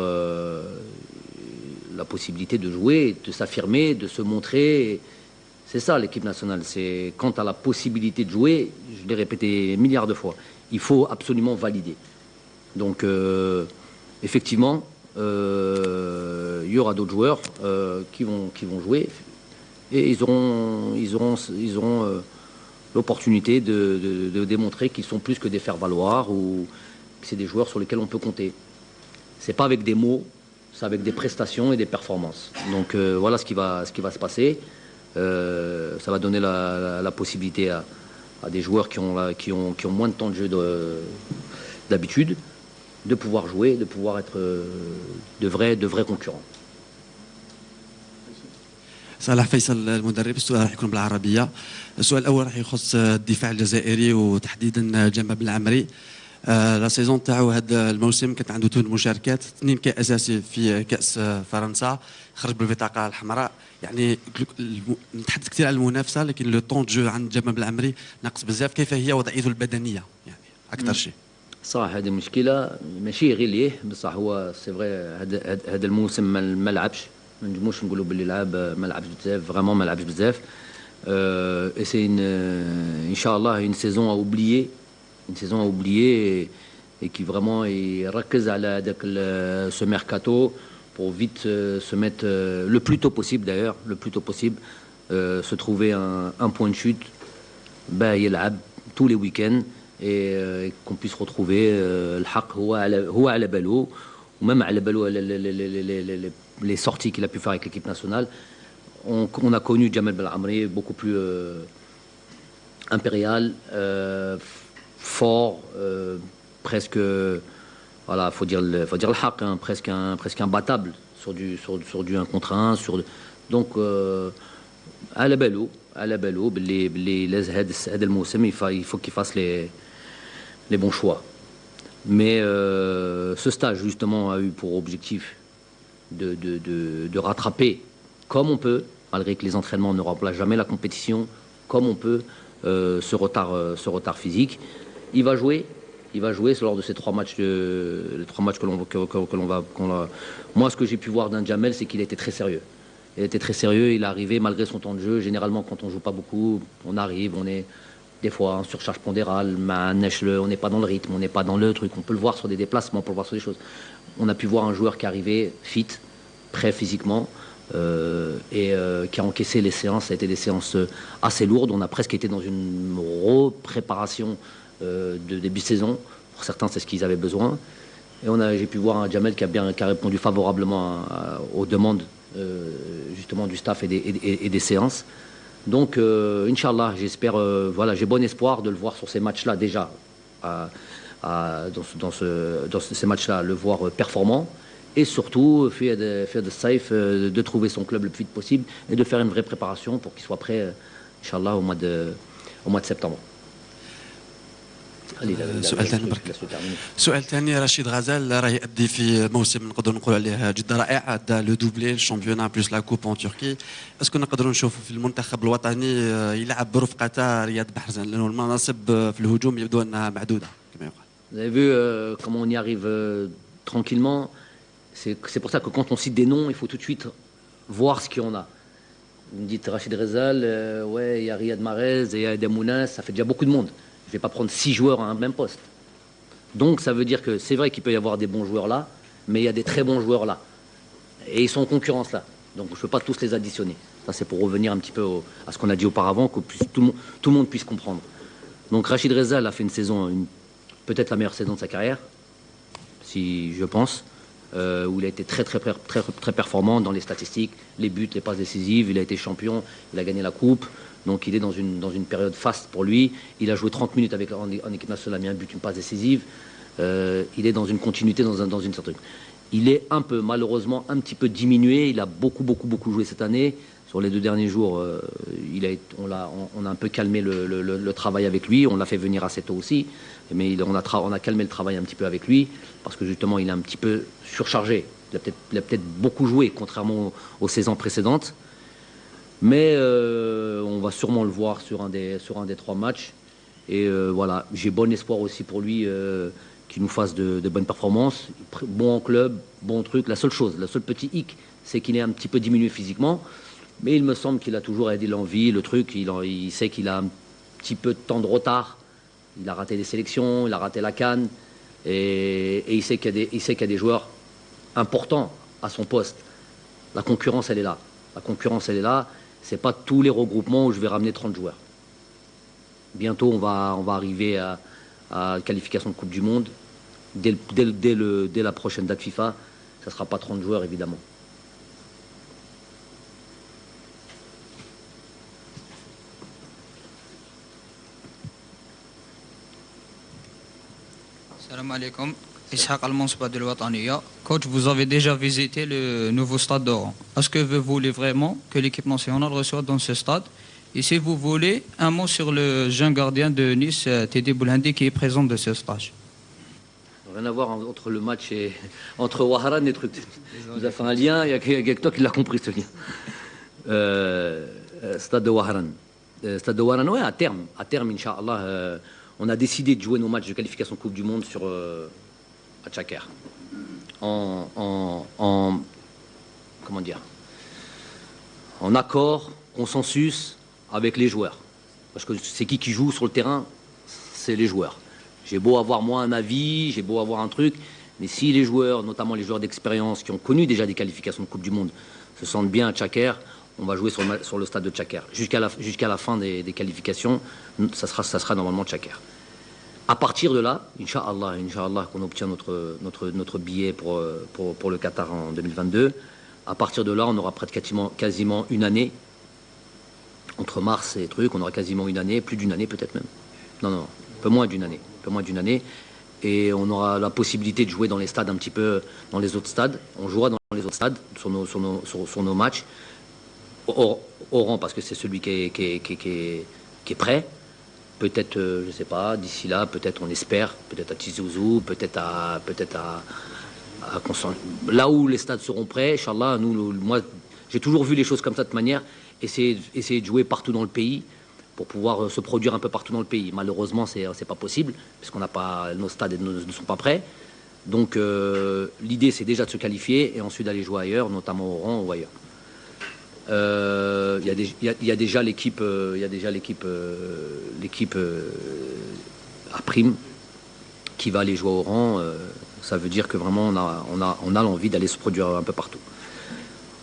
la possibilité de jouer, de s'affirmer, de se montrer. C'est ça l'équipe nationale. C'est quant à la possibilité de jouer, je l'ai répété milliards de fois, il faut absolument valider. Donc, effectivement, il y aura d'autres joueurs qui vont jouer et ils auront l'opportunité de démontrer qu'ils sont plus que des faire-valoir ou que c'est des joueurs sur lesquels on peut compter. C'est pas avec des mots, c'est avec des prestations et des performances. Donc voilà ce qui va se passer. Ça va donner la possibilité à des joueurs qui ont moins de temps de jeu d'habitude de pouvoir jouer, de pouvoir être de vrais concurrents. صلاح فيصل المدرب. السؤال راح يكون بالعربيه. السؤال الاول راح يخص الدفاع الجزائري وتحديدا جمال بالعمري. لا سيزون تاعو هذا الموسم كانت عنده 2 مشاركات، 2 كاساسي في كاس فرنسا، خرج بالبطاقه الحمراء. يعني نتحدث كثير عن المنافسه، لكن لو طون جو عند جمال بالعمري ناقص بزاف. كيف هي وضعيته البدنيه يعني اكثر شيء؟ صح، هذه مشكله ماشي غير ليه، بصح هو سي فري هذا الموسم ما لعبش، ما نجموش نقولوا باللي لعب، ما لعبش بزاف، فريمون ما لعبش بزاف. اي سي ان شاء الله une saison à oublier, une saison à oublier et qui vraiment يركز على هذاك ce mercato pour vite se mettre le plus tôt possible d'ailleurs, le plus tôt possible, se trouver un point de chute, يلعب tous les week-ends et qu'on puisse retrouver الحق هو على بالو ومmême على بالو les sorties qu'il a pu faire avec l'équipe nationale. On a connu Jamel Belhamri beaucoup plus impérial, fort, presque, voilà, faut dire le haq, hein, presque imbattable sur du 1 contre 1. Donc, à la bello, il faut qu'il fasse les bons choix. Mais ce stage, justement, a eu pour objectif de rattraper comme on peut, malgré que les entraînements ne remplacent jamais la compétition, comme on peut, ce retard physique. Il va jouer lors de ces 3 matchs, les 3 matchs que l'on va. Moi, ce que j'ai pu voir d'un Jamel, c'est qu'il était très sérieux. Il était très sérieux, il est arrivé malgré son temps de jeu. Généralement, quand on joue pas beaucoup, on arrive, on est des fois en surcharge pondérale, on n'est pas dans le rythme, on n'est pas dans le truc. On peut le voir sur des déplacements, on peut le voir sur des choses. On a pu voir un joueur qui arrivait fit, prêt physiquement. Qui a encaissé les séances. Ça a été des séances assez lourdes. On a presque été dans une repréparation de début de saison. Pour certains, c'est ce qu'ils avaient besoin. Et j'ai pu voir un Jamel qui a répondu favorablement aux demandes justement du staff et des séances. Donc, Inch'Allah, j'espère, voilà, j'ai bon espoir de le voir sur ces matchs-là déjà, dans ces matchs-là, le voir performant. Et surtout, faire de safe, de trouver son club le plus vite possible et de faire une vraie préparation pour qu'il soit prêt, Inch'Allah, au mois de septembre. سؤال ثاني. رشيد غزال راه يأدي في موسم نقدر نقول عليه جدا رائع، ادى لو دوبلي الشامبيونا بلس لا كوب ان تركي. اسكو نقدروا نشوفوا في المنتخب الوطني يلعب برفقه رياض بحرزان، لانه المناصب في الهجوم يبدو انها معدوده كما يقال. Vous avez vu comment on y arrive tranquillement. C'est pour ça que quand on cite des noms, il faut tout de suite voir ce qu'il y en a. Vous me dites Rachid Rezal, ouais, il y a Riyad Mahrez, il y a Demounas, ça fait déjà beaucoup de monde. Je ne vais pas prendre 6 joueurs à un même poste. Donc ça veut dire que c'est vrai qu'il peut y avoir des bons joueurs là, mais il y a des très bons joueurs là. Et ils sont en concurrence là. Donc je ne peux pas tous les additionner. Ça c'est pour revenir un petit peu à ce qu'on a dit auparavant, que tout le monde puisse comprendre. Donc Rachid Rezal a fait une saison, peut-être la meilleure saison de sa carrière, si je pense. Où il a été très performant dans les statistiques, les buts, les passes décisives. Il a été champion, il a gagné la coupe. Donc il est dans une période faste pour lui. Il a joué 30 minutes en équipe nationale, il a mis un but, une passe décisive. Il est dans une continuité, dans une certaine... Il est malheureusement un petit peu diminué. Il a beaucoup joué cette année. Sur les 2 derniers jours, on a un peu calmé le travail avec lui. On l'a fait venir assez tôt aussi. Mais on a calmé le travail un petit peu avec lui. Parce que justement, il est un petit peu surchargé. Il a peut-être beaucoup joué, contrairement aux saisons précédentes. Mais on va sûrement le voir sur un des 3 matchs. Et voilà, j'ai bon espoir aussi pour lui qu'il nous fasse de bonnes performances. Bon en club, bon truc. La seule petit hic, c'est qu'il est un petit peu diminué physiquement. Mais il me semble qu'il a toujours aidé l'envie, le truc. Il sait qu'il a un petit peu de temps de retard. Il a raté des sélections, il a raté la CAN. Et il sait qu'il y a des joueurs importants à son poste. La concurrence, elle est là. Ce n'est pas tous les regroupements où je vais ramener 30 joueurs. Bientôt, on va arriver à qualification de Coupe du Monde. Dès la prochaine date FIFA, ça ne sera pas 30 joueurs, évidemment. السلام عليكم. Ishaq Al-Mansba de l'Ouattaniya. Coach, vous avez déjà visité le nouveau stade d'Oran. Est-ce que vous voulez vraiment que l'équipe nationale reçoive dans ce stade? Et si vous voulez, un mot sur le jeune gardien de Nice, Teddy Boulhandi, qui est présent de ce stage. Rien à voir entre le match et entre Wahran et trucs. Vous avez fait un lien, il y a que toi qui l'as compris ce lien. Stade de Wahran. Stade de Wahran, ouais, à terme, Inch'Allah, on a décidé de jouer nos matchs de qualification Coupe du Monde à Tchaker. Comment dire, en accord, consensus avec les joueurs. Parce que c'est qui joue sur le terrain, c'est les joueurs. J'ai beau avoir moi un avis, j'ai beau avoir un truc, mais si les joueurs, notamment les joueurs d'expérience qui ont connu déjà des qualifications de Coupe du Monde, se sentent bien à Tchaker, on va jouer sur le stade de Tchaker. Jusqu'à la fin des qualifications, ça sera normalement Tchaker. À partir de là, Inch'Allah, qu'on obtient notre billet pour le Qatar en 2022, à partir de là, on aura quasiment une année, entre mars et trucs, on aura quasiment une année, plus d'une année peut-être même. Non, un peu moins d'une année. Et on aura la possibilité de jouer dans les stades un petit peu, dans les autres stades. On jouera dans les autres stades, sur nos matchs. Oran, parce que c'est celui qui est prêt. Peut-être, je ne sais pas, d'ici là, peut-être on espère, peut-être à Tizi Ouzou, peut-être à Constant. Là où les stades seront prêts, Inch'Allah, moi, j'ai toujours vu les choses comme ça de manière, essayer de jouer partout dans le pays, pour pouvoir se produire un peu partout dans le pays. Malheureusement, c'est pas possible, puisqu'on n'a pas, nos stades ne sont pas prêts. Donc, l'idée, c'est déjà de se qualifier et ensuite d'aller jouer ailleurs, notamment au Oran ou ailleurs. Il y a déjà l'équipe à prime qui va aller jouer au Oran. Ça veut dire que vraiment on a l'envie d'aller se produire un peu partout.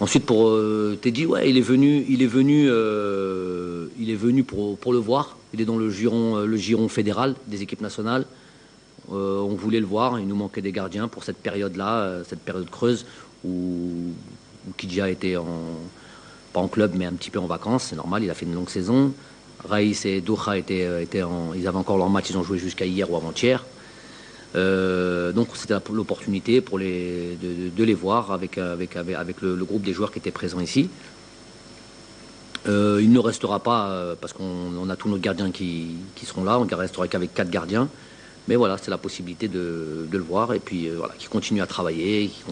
Ensuite pour Teddy, ouais, il est venu pour le voir. Il est dans le giron fédéral des équipes nationales. On voulait le voir. Il nous manquait des gardiens pour cette période-là, cette période creuse où Kidja était pas en club, mais un petit peu en vacances. C'est normal. Il a fait une longue saison. Raïs et Doha ils avaient encore leur match. Ils ont joué jusqu'à hier ou avant-hier. Donc c'était l'opportunité pour de les voir avec le groupe des joueurs qui étaient présents ici. Il ne restera pas parce qu'on a tous nos gardiens qui seront là. On ne restera qu'avec 4 gardiens. Mais voilà, c'est la possibilité de le voir et puis voilà, qui continue à travailler, qui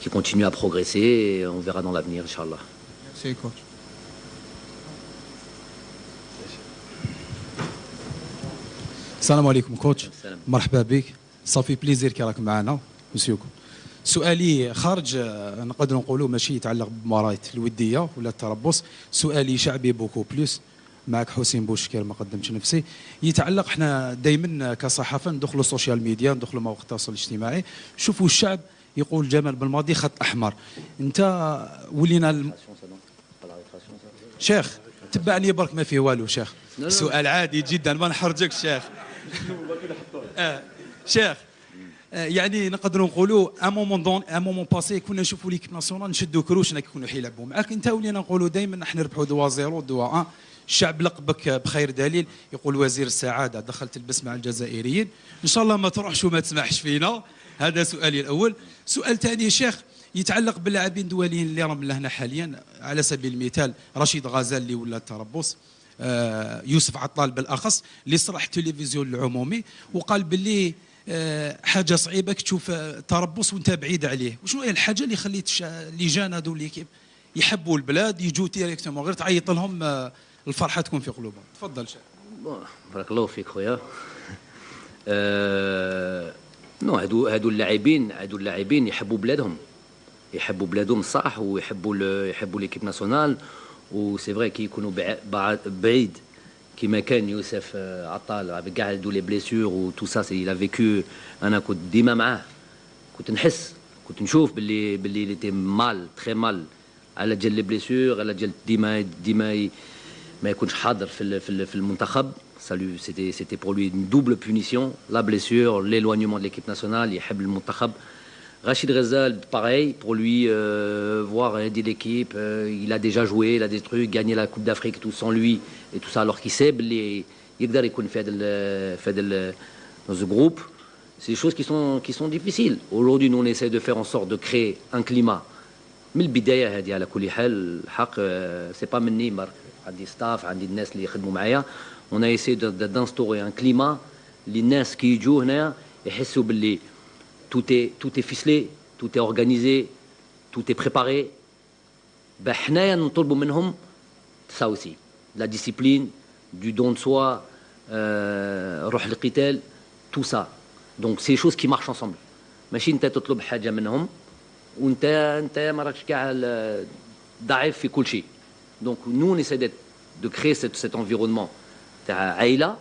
continue à progresser et on verra dans l'avenir, Inch'Allah. Merci, coach. السلام عليكم كوتش. مرحبا بك. صافي بليزير كي راك معنا مسيوكم. سؤالي خارج نقدر نقولوا ماشي يتعلق بمباراة الودية ولا التربص، سؤالي شعبي بوكو بلوس. معك حسين بوشكير ما قدمتش نفسي. يتعلق احنا دائما كصحافه ندخلوا السوشيال ميديا، ندخلوا مواقع التواصل الاجتماعي، شوفوا الشعب يقول جمال بالماضي خط احمر. انت ولينا شيخ تبعني برك ما فيه والو شيخ. سؤال عادي جدا ما نحرجك شيخ. شيخ يعني نقدروا نقولوا ان مومون باسي كنا نشوفوا ليكيب ناسيونال نشدوا كروشنا كيكونوا يلعبوا معاك انت ولينا نقولوا دائما نحن نربحوا 2-0 2-1. الشعب لقبك بخير دليل، يقول وزير السعاده دخلت البس مع الجزائريين، ان شاء الله ما تروحش وما تسمحش فينا. هذا سؤالي الاول. سؤال ثاني شيخ يتعلق باللاعبين الدوليين اللي راهم لهنا حاليا، على سبيل المثال رشيد غزال اللي ولا التربص، يوسف عطال بالاخص اللي صرح التلفزيون العمومي وقال باللي حاجه صعيبه تشوف تربص وانت بعيد عليه. وشنو هي الحاجه اللي خليت اللجان هذو ليكيب يحبوا البلاد يجوا ديريكتومون غير تعيط لهم الفرحه تكون في قلوبهم؟ تفضل شيخ. بارك الله فيك خويا. نو هادو اللاعبين يحبوا بلادهم صح، ويحبوا ليكيب ناسيونال. وسي فري كي يكونوا بعيد كيما كان يوسف عطال avec كاع هادو لي بليسيور و تو سا il a vécu. انا كنت ديما معاه، كنت نحس، كنت نشوف باللي ليتي مال تري مال على جال لي بليسيور، على جال ديما ما يكونش حاضر في المنتخب. C'était pour lui une double punition, la blessure, l'éloignement de l'équipe nationale. يحب المنتخب. Rachid Ghazal, pareil, pour lui, voir aider l'équipe, il a déjà joué, il a des trucs, gagné la Coupe d'Afrique, tout sans lui, et tout ça, alors qu'il sait, il يقدر يكون في هذا dans ce groupe. c'est des choses qui sont difficiles. Aujourd'hui, nous, on essaie de faire en sorte de créer un climat. من البداية هذه على كل حال الحق c'est pas مني برك عندي ستاف عندي الناس اللي يخدموا معايا. On a essayé d'instaurer un climat للناس كي يجوا هنا يحسوا باللي tout est ficelé, tout est organisé, tout est préparé. حنايا نطلبوا منهم ça aussi, de la discipline, du don de soi, روح القتال, tout ça. Donc c'est des choses qui marchent ensemble. ماشي انت تطلب حاجه منهم وانت ما راكش كاع ضعيف في كل شيء. Donc nous on essaie de créer cet environnement تاع عائله,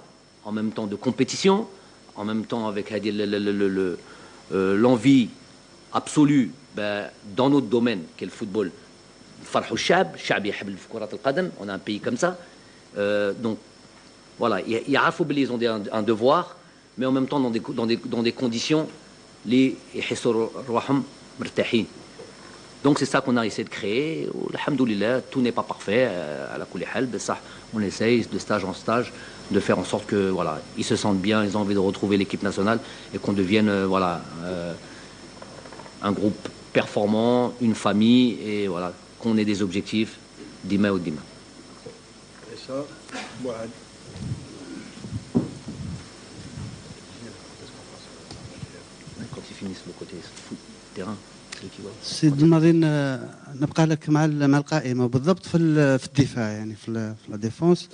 en même temps de compétition, en même temps avec l'envie absolue dans notre domaine qu'est le football. فرحوا الشعب يحب كرة القدم. On a un pays comme ça. Donc voilà, يعرفوا باللي ils ont un devoir, mais en même temps dans des conditions اللي يحسوا روحهم مرتاحين. Donc c'est ça qu'on a essayé de créer. Alhamdoulilah, tout n'est pas parfait à la كل حال, بصح on essaye de stage en stage de faire en sorte que voilà, ils se sentent bien, ils ont envie de retrouver l'équipe nationale et qu'on devienne un groupe performant, une famille, et voilà, qu'on ait des objectifs dima ou dima. Et ça, Mohamed. Quand ils finissent le côté terrain, سيد الماضي نبقى لك مع القائمه بالضبط في الدفاع يعني في لا ديفونس.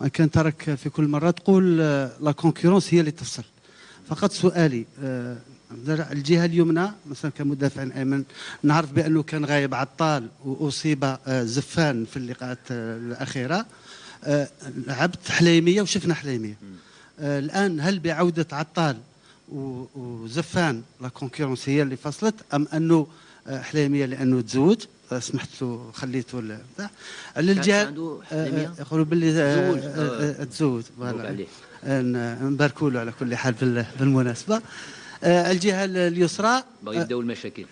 وان كان ترك في كل مره تقول لا كونكورونس هي اللي تفصل. فقط سؤالي الجهه اليمنى مثلا كمدافع ايمن نعرف بانه كان غايب عطال واصيب زفان في اللقاءات الاخيره. لعبت حليميه وشفنا حليميه. الان هل بعوده عطال وزفان لا كونكورونس هي اللي فصلت ام انه حليميه لانه تزوج سمحت له خليته ولا بتاع على الجهه يقولوا باللي تزوج فوالا نباركوا له على كل حال بالمناسبه. الجهه اليسرى يبداو المشاكل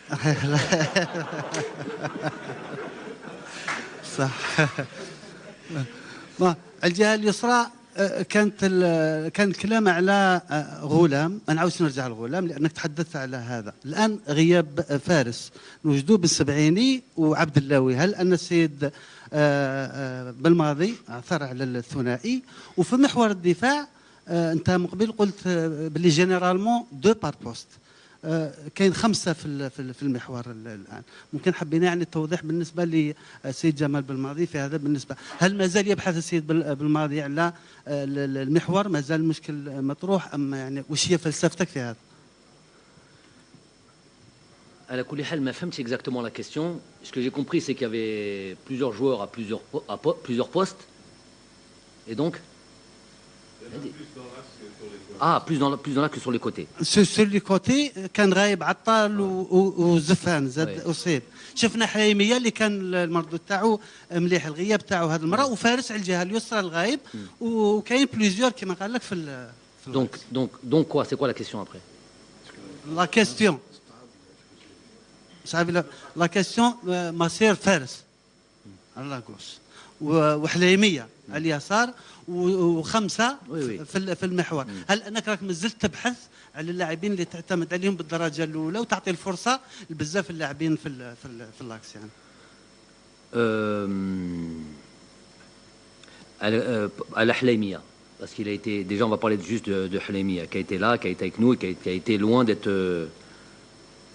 صح. الجهه اليسرى كان الكلام على غلام. انا عاوز نرجع لغلام لانك تحدثت على هذا. الان غياب فارس نوجدوه بالسبعيني وعبد اللاوي. هل ان السيد بالماضي عثر على الثنائي؟ وفي محور الدفاع انت من قبل قلت باللي جينيرالمون دو بار بوست. كاين 5 في المحور الان. ممكن حبينا يعني التوضيح بالنسبه للسيد جمال بالماضي في هذا. بالنسبه هل ما زال يبحث السيد بالماضي على المحور؟ ما زال المشكل مطروح ام يعني وش هي فلسفتك في هذا؟ على كل حال ما فهمتش exactement la question. Ce que j'ai compris c'est qu'il y avait plusieurs joueurs à plusieurs postes et donc plus dans là que sur les côtés. Sur les côtés كان غايب عطال وزفان زاد اصيب. شفنا حليميه اللي كان المردود تاعو مليح الغياب تاعو هذه المره وفارس على الجهه اليسرى الغايب وكاين بليزيور كما قال لك في donc quoi c'est quoi la question après? La question صاحبي لا كيستيون مصير فارس على لاكوش وحليميه على اليسار وخمسه في المحور. هل انك راك مازلت تبحث على اللاعبين اللي تعتمد عليهم بالدرجه الاولى وتعطي الفرصه لبزاف اللاعبين في اللاكس يعني؟ à la Hleimia, parce qu'il a été, déjà on va parler juste de Hleimia, qui a été là, qui a été avec nous et qui a été loin d'être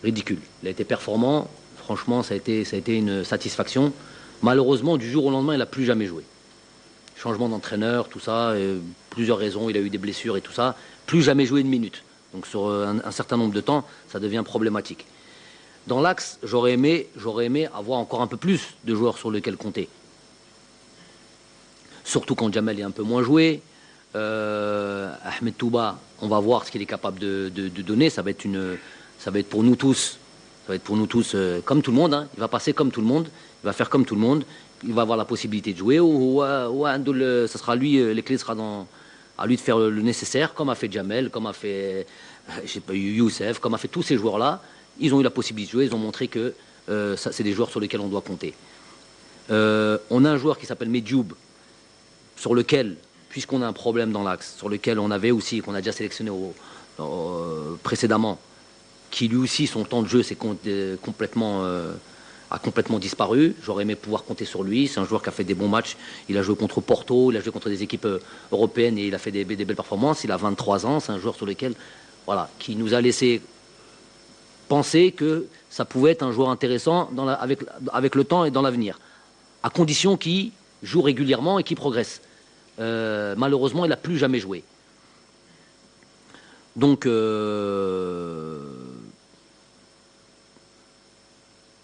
ridicule. Il a été performant, franchement ça a été une satisfaction. Malheureusement du jour au lendemain il n'a plus jamais joué. Changement d'entraîneur, tout ça, plusieurs raisons, il a eu des blessures et tout ça, plus jamais joué une minute. Donc sur un certain nombre de temps, ça devient problématique. Dans l'axe, j'aurais aimé avoir encore un peu plus de joueurs sur lesquels compter. Surtout quand Jamel est un peu moins joué. Ahmed Touba, on va voir ce qu'il est capable de donner. Ça va être pour nous tous. Ça va être pour nous tous comme tout le monde. Hein. Il va passer comme tout le monde. Il va faire comme tout le monde. Il va avoir la possibilité de jouer. Ça sera lui, les clés seront à lui de faire le nécessaire, comme a fait Jamel, comme a fait Youssef, comme a fait tous ces joueurs-là. Ils ont eu la possibilité de jouer. Ils ont montré que c'est des joueurs sur lesquels on doit compter. On a un joueur qui s'appelle Medjoub, sur lequel, puisqu'on a un problème dans l'axe, sur lequel on avait aussi, qu'on a déjà sélectionné précédemment, qui lui aussi, son temps de jeu a complètement disparu. J'aurais aimé pouvoir compter sur lui. C'est un joueur qui a fait des bons matchs. Il a joué contre Porto, il a joué contre des équipes européennes et il a fait des belles performances. Il a 23 ans, c'est un joueur sur lequel, voilà, qui nous a laissé penser que ça pouvait être un joueur intéressant avec le temps et dans l'avenir, à condition qu'il joue régulièrement et qu'il progresse. Malheureusement, il n'a plus jamais joué. Donc,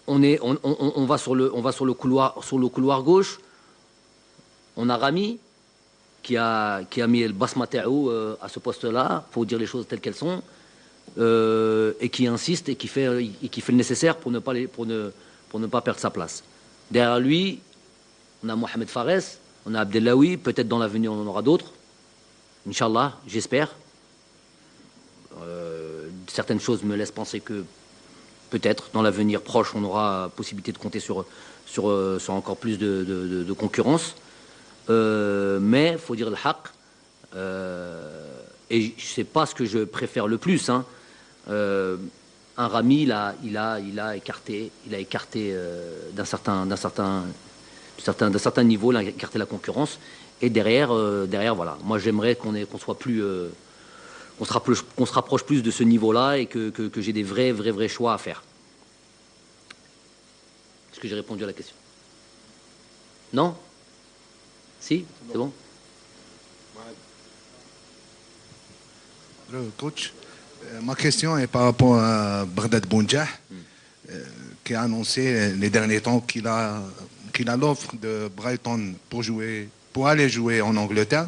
on va sur le couloir gauche. On a Rami qui a mis le Basmataou à ce poste-là, pour dire les choses telles qu'elles sont, et qui insiste et qui fait le nécessaire pour ne pas perdre sa place. Derrière lui, on a Mohamed Fares, on a Abdellaoui, peut-être dans l'avenir on en aura d'autres. Inch'Allah, j'espère. Certaines choses me laissent penser que peut-être dans l'avenir proche on aura possibilité de compter sur encore plus de concurrence. Mais il faut dire le haq. Et c'est pas ce que je préfère le plus. Hein. Un Rami, il a écarté d'un certain niveau, il a écarté la concurrence. Et derrière, voilà. Moi, j'aimerais qu'on se rapproche plus de ce niveau-là et que j'ai des vrais choix à faire. Est-ce que j'ai répondu à la question? Non? Si? C'est bon? Coach, ma question est par rapport à Bardad Bounjah, qui a annoncé les derniers temps qu'il a l'offre de Brighton pour aller jouer en Angleterre.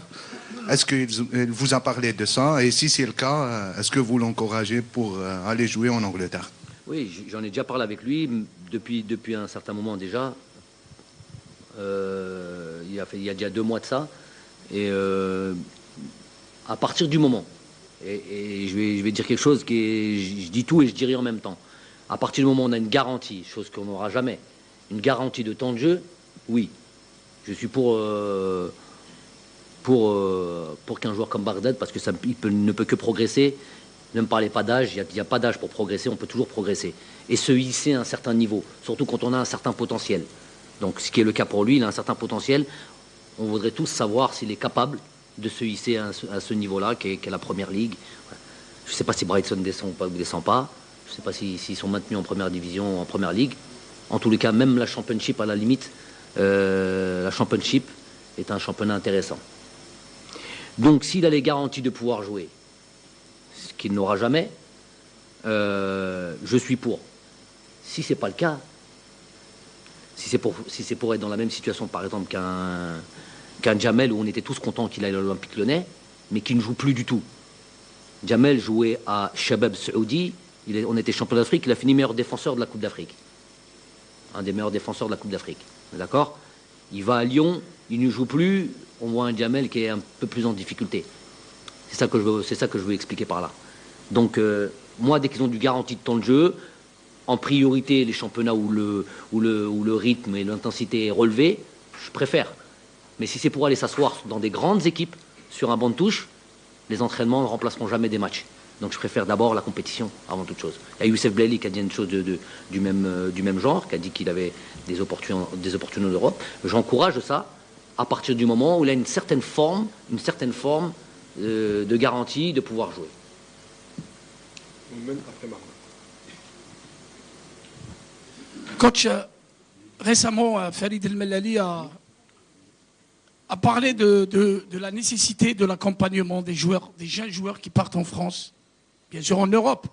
Est-ce qu'il vous a parlé de ça? Et si c'est le cas, est-ce que vous l'encouragez pour aller jouer en Angleterre? Oui, j'en ai déjà parlé avec lui depuis un certain moment déjà. Il y a déjà 2 mois de ça. Et à partir du moment, et je vais dire quelque chose je dis tout et je dis rien en même temps. À partir du moment où on a une garantie, chose qu'on n'aura jamais, une garantie de temps de jeu, oui. Je suis pour qu'un joueur comme Bardad, parce que ne peut que progresser, ne me parlez pas d'âge, il n'y a pas d'âge pour progresser, on peut toujours progresser. Et se hisser à un certain niveau, surtout quand on a un certain potentiel. Donc ce qui est le cas pour lui, il a un certain potentiel. On voudrait tous savoir s'il est capable de se hisser à ce niveau-là, qui est la première ligue. Je ne sais pas si Brighton descend ou descend pas. Je ne sais pas s'ils sont maintenus en première division ou en première ligue. En tous les cas, même la Championship, à la limite, la Championship est un championnat intéressant. Donc s'il a les garanties de pouvoir jouer, ce qu'il n'aura jamais, je suis pour. Si ce n'est pas le cas, si c'est pour être dans la même situation, par exemple, qu'un Jamel, où on était tous contents qu'il aille à l'Olympique Lyonnais, mais qui ne joue plus du tout. Jamel jouait à Shabab Saoudi, on était champion d'Afrique, il a fini meilleur défenseur de la Coupe d'Afrique. Un des meilleurs défenseurs de la Coupe d'Afrique. D'accord? Il va à Lyon, il ne joue plus, on voit un Jamel qui est un peu plus en difficulté. C'est ça que je veux expliquer par là. Donc, moi, dès qu'ils ont du garantie de temps de jeu, en priorité les championnats où le rythme et l'intensité est relevé, je préfère. Mais si c'est pour aller s'asseoir dans des grandes équipes, sur un banc de touche, les entraînements ne remplaceront jamais des matchs. Donc je préfère d'abord la compétition avant toute chose. Il y a Youssef Blaili qui a dit une chose du même genre, qui a dit qu'il avait des opportunités en Europe. J'encourage ça à partir du moment où il a une certaine forme de garantie de pouvoir jouer. Coach, récemment, Farid El Mellali a parlé de la nécessité de l'accompagnement des jeunes joueurs qui partent en France, bien sûr en Europe.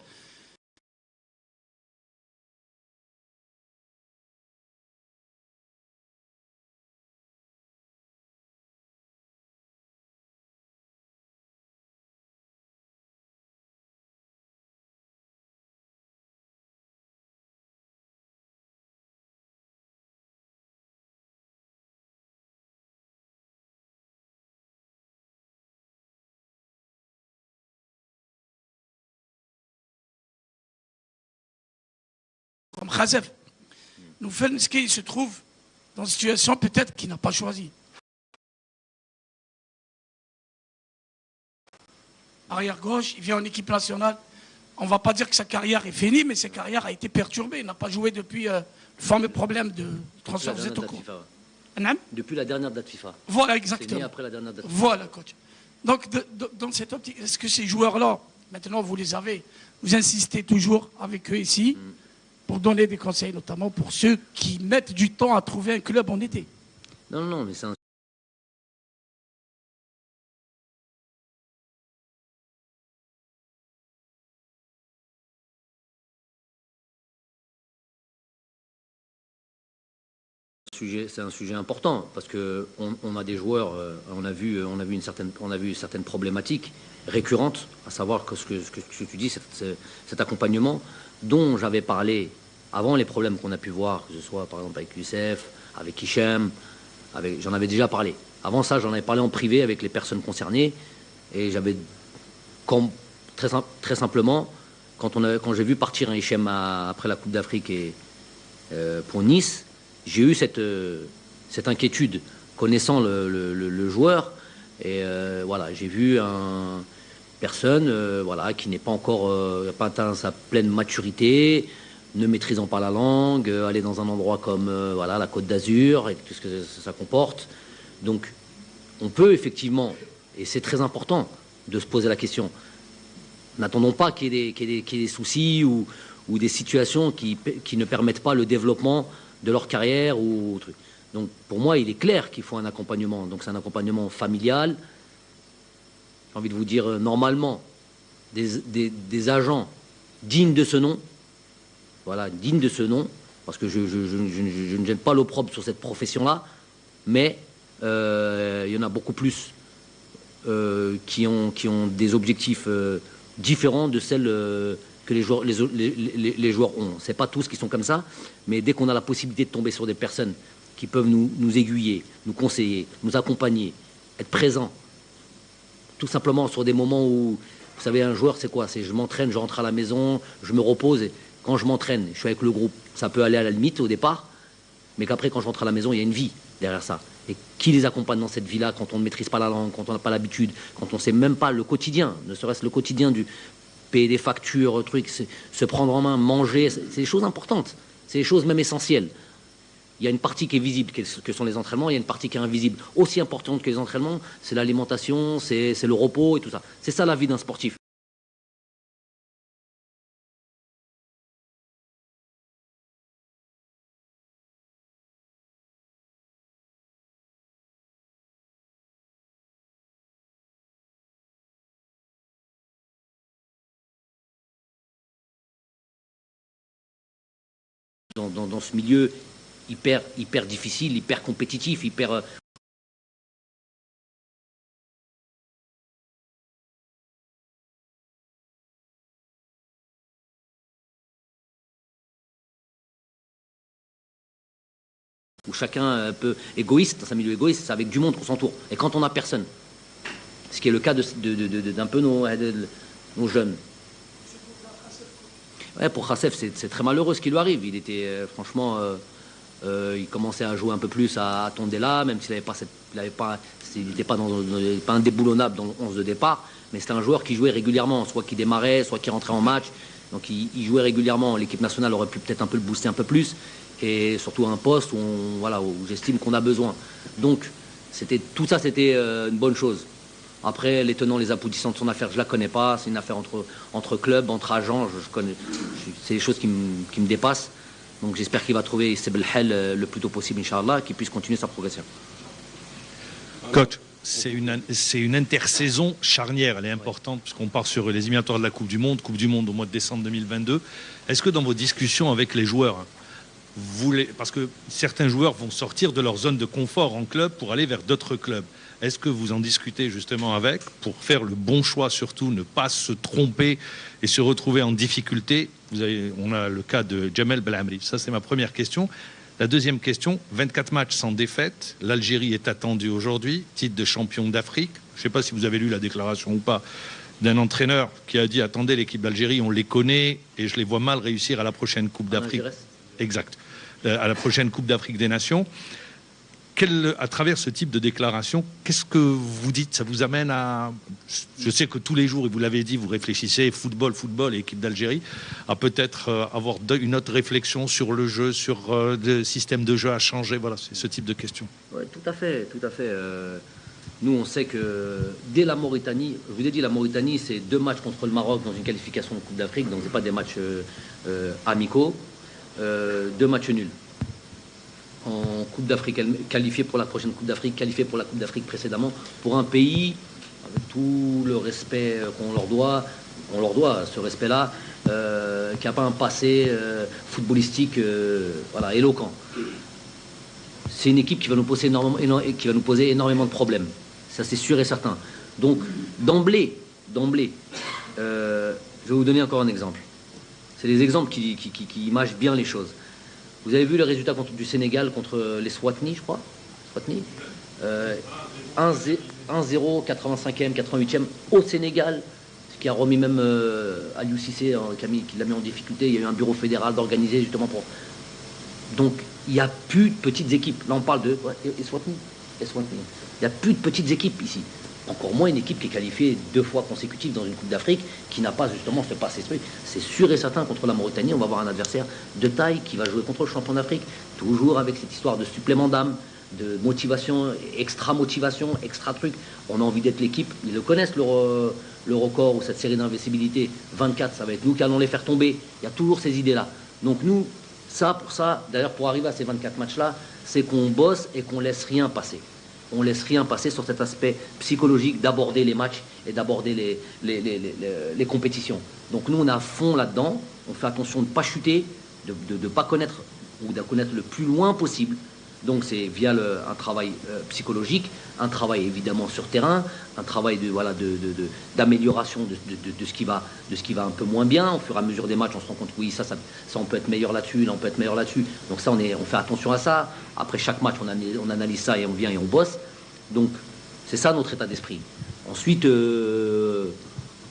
Comme Khazef. Nous Felnski se trouve dans une situation peut-être qu'il n'a pas choisi. arrière gauche, il vient en équipe nationale. On ne va pas dire que sa carrière est finie, mais sa carrière a été perturbée. Il n'a pas joué depuis le fameux problème de transfert de Zetoko. Depuis la dernière date FIFA. Voilà, exactement. Après la dernière date FIFA. Voilà, coach. Donc, dans cette optique, est-ce que ces joueurs-là, maintenant vous les avez, vous insistez toujours avec eux ici pour donner des conseils, notamment pour ceux qui mettent du temps à trouver un club en été? Non, mais c'est un c'est un sujet important parce que on a des joueurs, on a vu certaines problématiques récurrentes, à savoir que ce que tu dis, cet accompagnement dont j'avais parlé avant les problèmes qu'on a pu voir, que ce soit par exemple avec Youssef, avec Hichem, j'en avais déjà parlé. Avant ça, j'en avais parlé en privé avec les personnes concernées et j'avais, très simplement, quand j'ai vu partir un Hichem après la Coupe d'Afrique et pour Nice, j'ai eu cette inquiétude connaissant le joueur et voilà, j'ai vu une personne qui n'est pas encore pas atteint sa pleine maturité, ne maîtrisant pas la langue, aller dans un endroit comme la Côte d'Azur et tout ce que ça comporte. Donc on peut effectivement, et c'est très important de se poser la question, n'attendons pas qu'il y ait des soucis ou des situations qui ne permettent pas le développement de leur carrière ou truc. Donc pour moi, il est clair qu'il faut un accompagnement. Donc c'est un accompagnement familial. J'ai envie de vous dire, normalement, des agents dignes de ce nom. Voilà, dignes de ce nom, parce que je ne gêne pas l'opprobre sur cette profession-là, mais il y en a beaucoup plus qui ont des objectifs différents de celles que les joueurs ont. C'est pas tous qui sont comme ça, mais dès qu'on a la possibilité de tomber sur des personnes qui peuvent nous aiguiller, nous conseiller, nous accompagner, être présents, tout simplement sur des moments où, vous savez, un joueur, c'est quoi? C'est je m'entraîne, je rentre à la maison, je me repose, et quand je m'entraîne, je suis avec le groupe. Ça peut aller à la limite au départ, mais qu'après, quand je rentre à la maison, il y a une vie derrière ça. Et qui les accompagne dans cette vie-là quand on ne maîtrise pas la langue, quand on n'a pas l'habitude, quand on ne sait même pas le quotidien, ne serait-ce le quotidien du payer des factures, se prendre en main, manger, c'est des choses importantes, c'est des choses même essentielles. Il y a une partie qui est visible, que sont les entraînements, il y a une partie qui est invisible. Aussi importante que les entraînements, c'est l'alimentation, c'est le repos et tout ça. C'est ça la vie d'un sportif. Dans ce milieu hyper difficile, hyper compétitif, hyper... où chacun peut égoïste, dans un milieu égoïste, c'est avec du monde qu'on s'entoure. Et quand on n'a personne, ce qui est le cas d'un peu nos jeunes. Ouais, pour Khassef, c'est très malheureux ce qui lui arrive. Il était franchement, il commençait à jouer un peu plus à Tondela, même s'il n'était pas indéboulonnable dans le 11 de départ. Mais c'était un joueur qui jouait régulièrement, soit qui démarrait, soit qui rentrait en match. Donc il jouait régulièrement. L'équipe nationale aurait pu peut-être un peu le booster un peu plus, et surtout à un poste où j'estime qu'on a besoin. Donc tout ça, c'était une bonne chose. Après, les tenants, les aboutissants de son affaire, je ne la connais pas. C'est une affaire entre clubs, entre agents. C'est des choses qui me dépassent. Donc j'espère qu'il va trouver Seb El le plus tôt possible, Inch'Allah, qu'il puisse continuer sa progression. Coach, c'est une intersaison charnière. Elle est importante puisqu'on part sur les éliminatoires de la Coupe du Monde au mois de décembre 2022. Est-ce que dans vos discussions avec les joueurs, parce que certains joueurs vont sortir de leur zone de confort en club pour aller vers d'autres clubs, est-ce que vous en discutez justement avec pour faire le bon choix, surtout ne pas se tromper et se retrouver en difficulté? On a le cas de Jamel Belhamri. Ça, c'est ma première question. La deuxième question, 24 matchs sans défaite. L'Algérie est attendue aujourd'hui, titre de champion d'Afrique. Je ne sais pas si vous avez lu la déclaration ou pas d'un entraîneur qui a dit « Attendez, l'équipe d'Algérie, on les connaît et je les vois mal réussir à la prochaine Coupe d'Afrique. » Exact. À la prochaine Coupe d'Afrique des Nations. À travers ce type de déclaration, qu'est-ce que vous dites? Ça vous amène à... Je sais que tous les jours, et vous l'avez dit, vous réfléchissez football et équipe d'Algérie, à peut-être avoir une autre réflexion sur le jeu, sur le système de jeu à changer. Voilà, c'est ce type de questions. Oui, tout à fait, tout à fait. Nous, on sait que dès la Mauritanie, je vous ai dit, la Mauritanie, c'est 2 matchs contre le Maroc dans une qualification de Coupe d'Afrique, donc c'est pas des matchs amicaux, 2 matchs nuls. En Coupe d'Afrique, qualifié pour la prochaine Coupe d'Afrique, qualifié pour la Coupe d'Afrique précédemment, pour un pays, avec tout le respect qu'on leur doit ce respect-là, qui n'a pas un passé footballistique voilà, éloquent. C'est une équipe qui va nous poser énormément de problèmes. Ça, c'est sûr et certain. Donc, d'emblée, je vais vous donner encore un exemple. C'est des exemples qui imagent bien les choses. Vous avez vu le résultat du Sénégal contre les Swatni, je crois. Swatni 1-0, 85e, 88e au Sénégal, ce qui a remis même Aliou Cissé, qui l'a mis en difficulté. Il y a eu un bureau fédéral d'organiser justement pour... Donc, il n'y a plus de petites équipes. Là, on parle de... Swatni. Il n'y a plus de petites équipes ici. Encore moins une équipe qui est qualifiée 2 fois consécutives dans une Coupe d'Afrique, qui n'a pas justement fait passer ce truc. C'est sûr et certain, contre la Mauritanie, on va avoir un adversaire de taille qui va jouer contre le champion d'Afrique, toujours avec cette histoire de supplément d'âme, de motivation, extra truc. On a envie d'être l'équipe. Ils le connaissent, le record ou cette série d'invincibilité. 24, ça va être nous qui allons les faire tomber. Il y a toujours ces idées-là. Donc nous, d'ailleurs, pour arriver à ces 24 matchs-là, c'est qu'on bosse et qu'on laisse rien passer. On laisse rien passer sur cet aspect psychologique d'aborder les matchs et d'aborder les compétitions. Donc nous, on est à fond là-dedans. On fait attention de ne pas chuter, de ne pas connaître ou de connaître le plus loin possible. Donc c'est via un travail psychologique, un travail évidemment sur terrain, un travail d'amélioration de ce qui va un peu moins bien. Au fur et à mesure des matchs, on se rend compte que oui, ça on peut être meilleur là-dessus, là on peut être meilleur là-dessus. Donc ça, on fait attention à ça. Après chaque match, on analyse ça et on vient et on bosse. Donc c'est ça notre état d'esprit. Ensuite,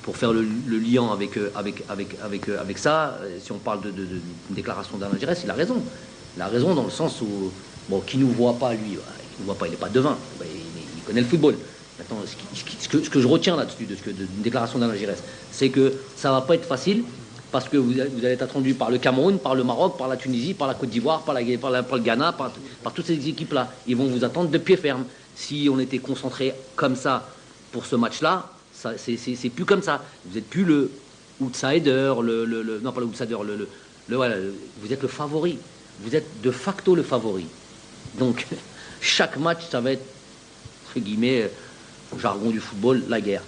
pour faire le lien avec ça, si on parle d'une déclaration d'Alain Giresse, il a raison. Il a raison dans le sens où, bon, qui nous voit pas, lui, qui nous voit pas, il n'est pas devin, il connaît le football. Maintenant, ce que je retiens là-dessus, d'une déclaration d'Alain Giresse, c'est que ça va pas être facile, parce que vous allez être attendu par le Cameroun, par le Maroc, par la Tunisie, par la Côte d'Ivoire, par le Ghana, par toutes ces équipes-là. Ils vont vous attendre de pied ferme. Si on était concentré comme ça pour ce match-là, c'est plus comme ça. Vous n'êtes plus le outsider, non pas le outsider, voilà, vous êtes le favori. Vous êtes de facto le favori. Donc, chaque match, ça va être, entre guillemets, au jargon du football, la guerre.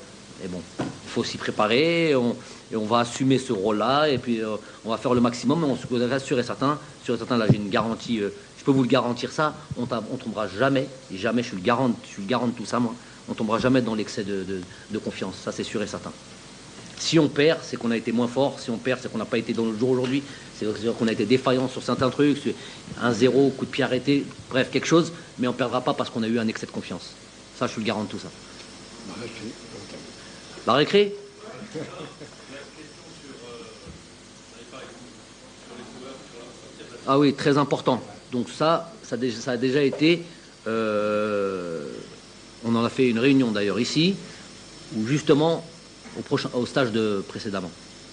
Et bon, il faut s'y préparer, et on va assumer ce rôle-là, et puis on va faire le maximum, mais on reste sûr et certain, là j'ai une garantie, je peux vous le garantir ça, on tombera jamais, et jamais, je suis le garant de tout ça, moi, on tombera jamais dans l'excès de confiance, ça c'est sûr et certain. Si on perd, c'est qu'on a été moins fort. Si on perd, c'est qu'on n'a pas été dans le jour aujourd'hui. C'est qu'on a été défaillant sur certains trucs. 1-0, coup de pied arrêté, bref, quelque chose. Mais on ne perdra pas parce qu'on a eu un excès de confiance. Ça, je suis le garant de tout ça. La récré. Ah oui, très important. Donc ça a déjà été... on en a fait une réunion d'ailleurs ici, où justement... au stage précédemment.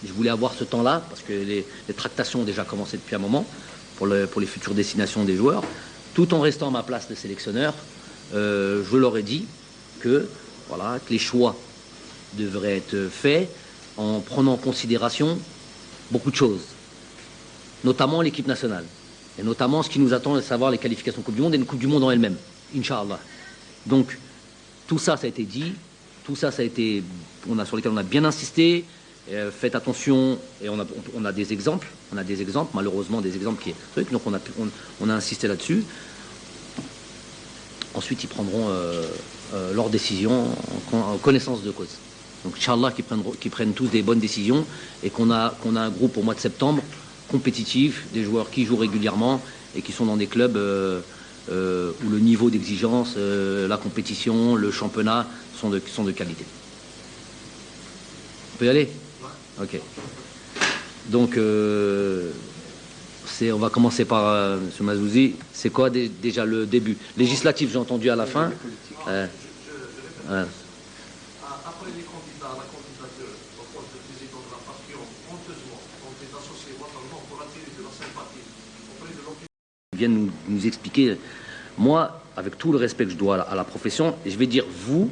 Je voulais avoir ce temps-là, parce que les tractations ont déjà commencé depuis un moment, pour les futures destinations des joueurs, tout en restant à ma place de sélectionneur. Je leur ai dit que les choix devraient être faits en prenant en considération beaucoup de choses, notamment l'équipe nationale, et notamment ce qui nous attend, à savoir les qualifications Coupe du Monde et une Coupe du Monde en elle-même, Inch'Allah. Donc, tout ça, ça a été dit. Tout ça, sur lesquels on a bien insisté. Faites attention, et on a des exemples. Malheureusement, des exemples qui est truc. Donc on a insisté là-dessus. Ensuite, ils prendront leurs décisions en connaissance de cause. Donc, Inch'Allah, qu'ils prennent tous des bonnes décisions, et qu'on a un groupe au mois de septembre compétitif, des joueurs qui jouent régulièrement et qui sont dans des clubs où le niveau d'exigence, la compétition, le championnat sont de qualité. On peut y aller ? Ok. Donc, On va commencer par M. Mazouzi. C'est quoi déjà le début? Législatif, j'ai entendu à la fin. Après les candidats à la candidature au poste de président de la partie, honteusement, ont été associés mentalement pour attirer de la sympathie auprès de l'opinion. Ils viennent nous expliquer. Moi, avec tout le respect que je dois à la profession, je vais dire vous,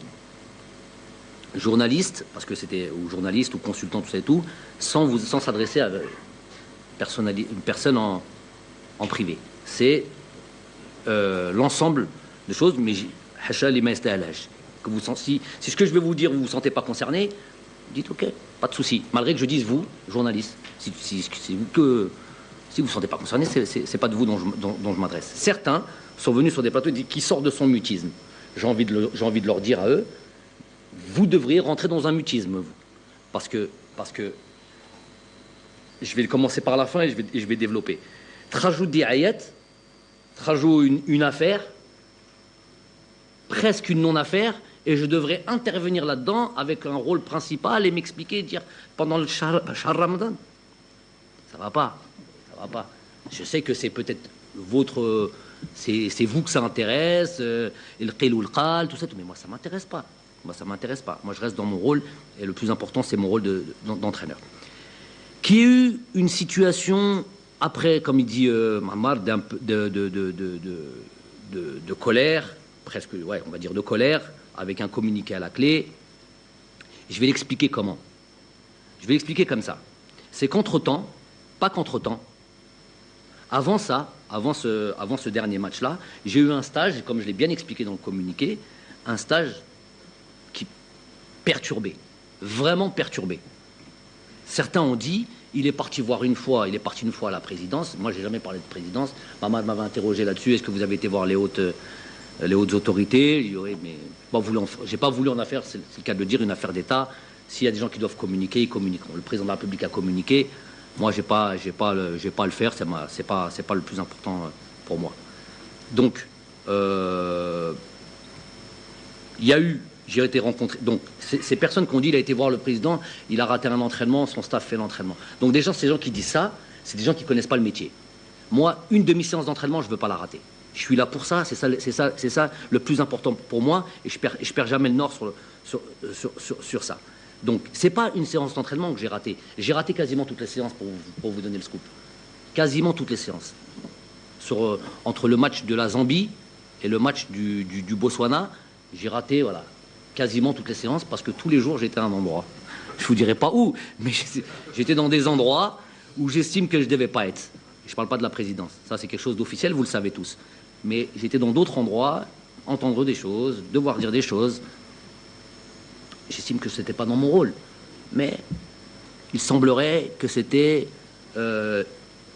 journaliste, parce que c'était ou journaliste ou consultant, tout ça et tout, sans s'adresser à une personne en privé. C'est l'ensemble de choses, mais que vous si ce que je vais vous dire, vous ne vous sentez pas concerné, dites ok, pas de souci. Malgré que je dise vous, journaliste, si vous ne vous sentez pas concerné, c'est pas de vous dont je m'adresse. Certains sont venus sur des plateaux qui sortent de son mutisme. J'ai envie de leur dire à eux, vous devriez rentrer dans un mutisme, vous. Parce que je vais commencer par la fin et je vais développer. Trajou di ayat, trajou une affaire, presque une non-affaire, et je devrais intervenir là-dedans avec un rôle principal et m'expliquer, dire pendant le Shahr Ramadan. Ça va pas. Je sais que c'est peut-être votre... C'est vous que ça intéresse, le qil ou le qal, tout ça, mais moi ça m'intéresse pas. Moi je reste dans mon rôle, et le plus important c'est mon rôle d'entraîneur. Qu'il y ait eu une situation après, comme il dit Mammar, de colère, presque, ouais, on va dire de colère, avec un communiqué à la clé. Je vais l'expliquer comment. Je vais l'expliquer comme ça. C'est qu'entre-temps, pas qu'entre-temps, avant ce dernier match-là, j'ai eu un stage, comme je l'ai bien expliqué dans le communiqué, un stage qui perturbé, vraiment perturbé. Certains ont dit, il est parti une fois à la présidence. Moi, j'ai jamais parlé de présidence. Maman m'avait interrogé là-dessus. Est-ce que vous avez été voir les hautes autorités? Mais j'ai pas voulu en faire, c'est le cas de le dire, une affaire d'État. S'il y a des gens qui doivent communiquer, ils communiqueront. Le président de la République a communiqué. Moi, j'ai pas à le faire. C'est pas le plus important pour moi. Donc, il y a eu. J'ai été rencontré. Donc, ces personnes qui ont dit il a été voir le président, il a raté un entraînement, son staff fait l'entraînement. Donc, déjà, ces gens qui disent ça, c'est des gens qui ne connaissent pas le métier. Moi, une demi-séance d'entraînement, je ne veux pas la rater. Je suis là pour ça, c'est ça le plus important pour moi, et je perds jamais le nord sur ça. Donc, ce n'est pas une séance d'entraînement que j'ai ratée. J'ai raté quasiment toutes les séances pour vous donner le scoop. Quasiment toutes les séances. Entre le match de la Zambie et le match du Botswana, j'ai raté, voilà, quasiment toutes les séances parce que tous les jours j'étais à un endroit. Je vous dirai pas où, mais j'étais dans des endroits où j'estime que je devais pas être. Je parle pas de la présidence, ça c'est quelque chose d'officiel, vous le savez tous. Mais j'étais dans d'autres endroits, entendre des choses, devoir dire des choses. J'estime que c'était pas dans mon rôle, mais il semblerait que c'était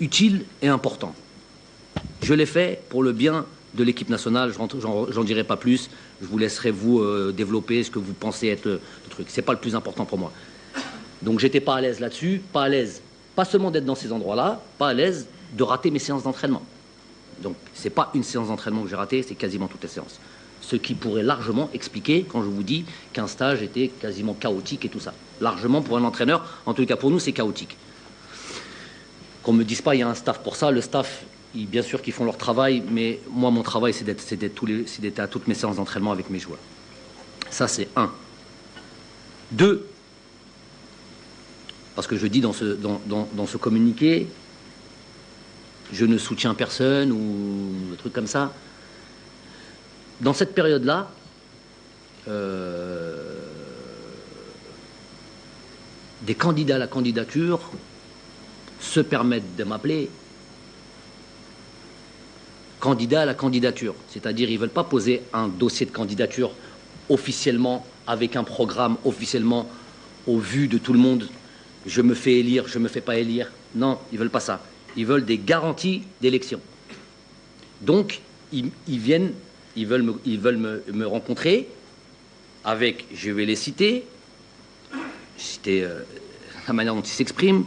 utile et important. Je l'ai fait pour le bien de l'équipe nationale, j'en dirai pas plus. Je vous laisserai vous développer ce que vous pensez être le truc. C'est pas le plus important pour moi. Donc j'étais pas à l'aise là-dessus, pas à l'aise, pas seulement d'être dans ces endroits-là, pas à l'aise de rater mes séances d'entraînement. Donc c'est pas une séance d'entraînement que j'ai ratée, c'est quasiment toutes les séances. Ce qui pourrait largement expliquer quand je vous dis qu'un stage était quasiment chaotique et tout ça. Largement pour un entraîneur, en tout cas pour nous, c'est chaotique. Qu'on me dise pas il y a un staff pour ça, le staff. Bien sûr qu'ils font leur travail, mais moi, mon travail, c'est d'être à toutes mes séances d'entraînement avec mes joueurs. Ça, c'est un. Deux, parce que je dis dans ce communiqué, je ne soutiens personne ou des trucs comme ça. Dans cette période-là, des candidats à la candidature se permettent de m'appeler candidat à la candidature, c'est-à-dire ils ne veulent pas poser un dossier de candidature officiellement, avec un programme officiellement au vu de tout le monde, je me fais élire, je ne me fais pas élire. Non, ils ne veulent pas ça. Ils veulent des garanties d'élection. Donc, ils veulent me rencontrer avec, je vais les citer la manière dont ils s'expriment,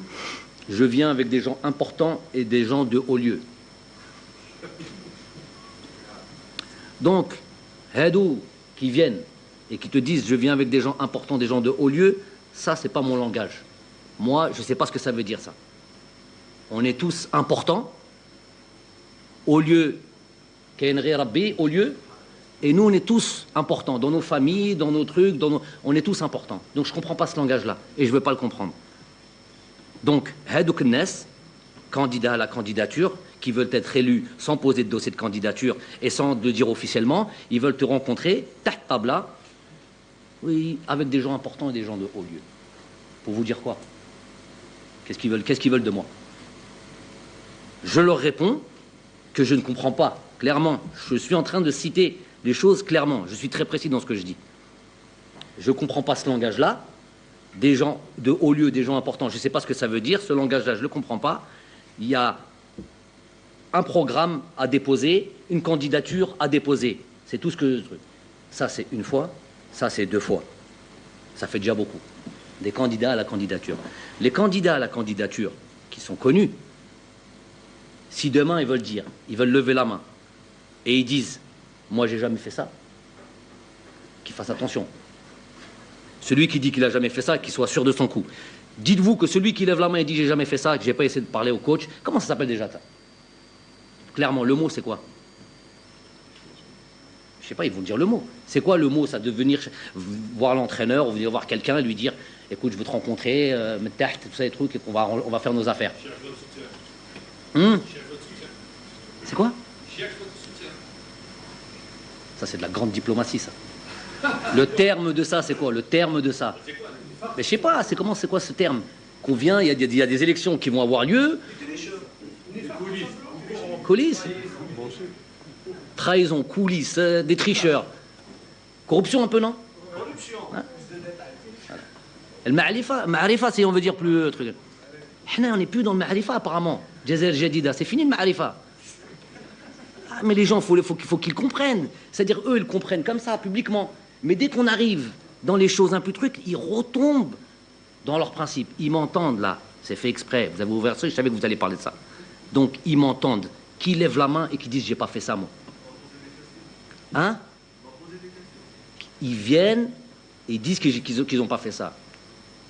je viens avec des gens importants et des gens de haut lieu. Donc, Hadou qui viennent et qui te disent je viens avec des gens importants, des gens de haut lieu, ça c'est pas mon langage. Moi, je sais pas ce que ça veut dire ça. On est tous importants, au lieu, au lieu, et nous on est tous importants, dans nos familles, dans nos trucs, on est tous importants. Donc je ne comprends pas ce langage-là, et je ne veux pas le comprendre. Donc, Hadouk Nes, candidats à la candidature, qui veulent être élus sans poser de dossier de candidature et sans le dire officiellement, ils veulent te rencontrer, tac, tabla, oui, avec des gens importants et des gens de haut lieu. Pour vous dire quoi? Qu'est-ce qu'ils veulent de moi? Je leur réponds que je ne comprends pas, clairement. Je suis en train de citer les choses clairement. Je suis très précis dans ce que je dis. Je ne comprends pas ce langage-là. Des gens de haut lieu, des gens importants, je ne sais pas ce que ça veut dire. Ce langage-là, je ne le comprends pas. Il y a un programme à déposer, une candidature à déposer. C'est tout ce que... Ça, c'est une fois. Ça, c'est 2 fois. Ça fait déjà beaucoup. Des candidats à la candidature. Les candidats à la candidature qui sont connus, si demain ils veulent dire, ils veulent lever la main et ils disent « moi j'ai jamais fait ça », qu'ils fassent attention. Celui qui dit qu'il n'a jamais fait ça, qu'il soit sûr de son coup. Dites-vous que celui qui lève la main et dit « j'ai jamais fait ça », que j'ai pas essayé de parler au coach, comment ça s'appelle déjà ça? Clairement, le mot c'est quoi? Je sais pas, ils vont dire le mot. C'est quoi le mot? Ça de venir voir l'entraîneur ou venir voir quelqu'un et lui dire « écoute, je veux te rencontrer, tout ça, les trucs, et on va faire nos affaires ». C'est quoi? Ça, c'est de la grande diplomatie, ça. Le terme de ça, c'est quoi? Le terme de ça? Mais je sais pas, c'est quoi ce terme? Qu'on vient, il y a des élections qui vont avoir lieu. Coulisses. Trahison, coulisses, des tricheurs. Corruption un peu, non? Hein? Le ma'arifa, si on veut dire plus truc. On n'est plus dans le ma'arifa apparemment. Jazair Jadida, c'est fini le ma'arifa. Ah, mais les gens, faut qu'ils comprennent. C'est-à-dire, eux, ils comprennent comme ça, publiquement. Mais dès qu'on arrive dans les choses un peu trucs, ils retombent dans leurs principes. Ils m'entendent là. C'est fait exprès. Vous avez ouvert ça, je savais que vous allez parler de ça. Donc, ils m'entendent. Qui lèvent la main et qui disent, j'ai pas fait ça, moi. Hein? Ils viennent et ils disent qu'ils n'ont pas fait ça.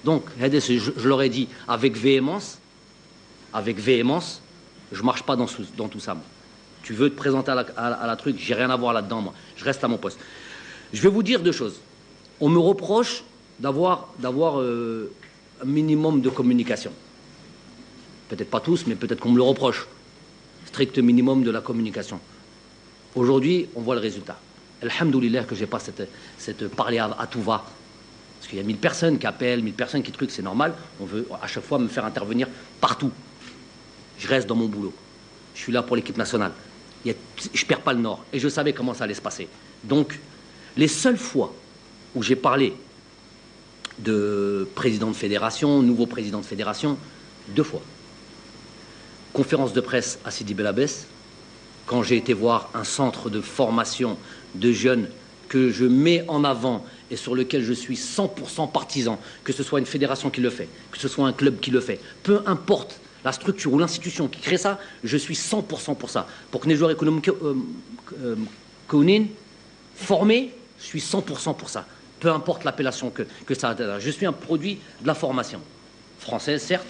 Donc, je leur ai dit avec véhémence, je marche pas dans tout ça, moi. Tu veux te présenter à la truc, j'ai rien à voir là-dedans, moi. Je reste à mon poste. Je vais vous dire 2 choses. On me reproche d'avoir un minimum de communication. Peut-être pas tous, mais peut-être qu'on me le reproche. Strict minimum de la communication. Aujourd'hui, on voit le résultat. Alhamdoulilah que j'ai pas cette parler à tout va. Parce qu'il y a 1000 personnes qui appellent, 1000 personnes qui truquent, c'est normal. On veut à chaque fois me faire intervenir partout. Je reste dans mon boulot. Je suis là pour l'équipe nationale. Je perds pas le nord. Et je savais comment ça allait se passer. Donc, les seules fois où j'ai parlé de président de fédération, nouveau président de fédération, 2 fois. Conférence de presse à Sidi Bel Abbès, quand j'ai été voir un centre de formation de jeunes que je mets en avant et sur lequel je suis 100% partisan, que ce soit une fédération qui le fait, que ce soit un club qui le fait, peu importe la structure ou l'institution qui crée ça, je suis 100% pour ça. Pour que les joueurs économiques formés, je suis 100% pour ça. Peu importe l'appellation que ça a. Je suis un produit de la formation. Française, certes,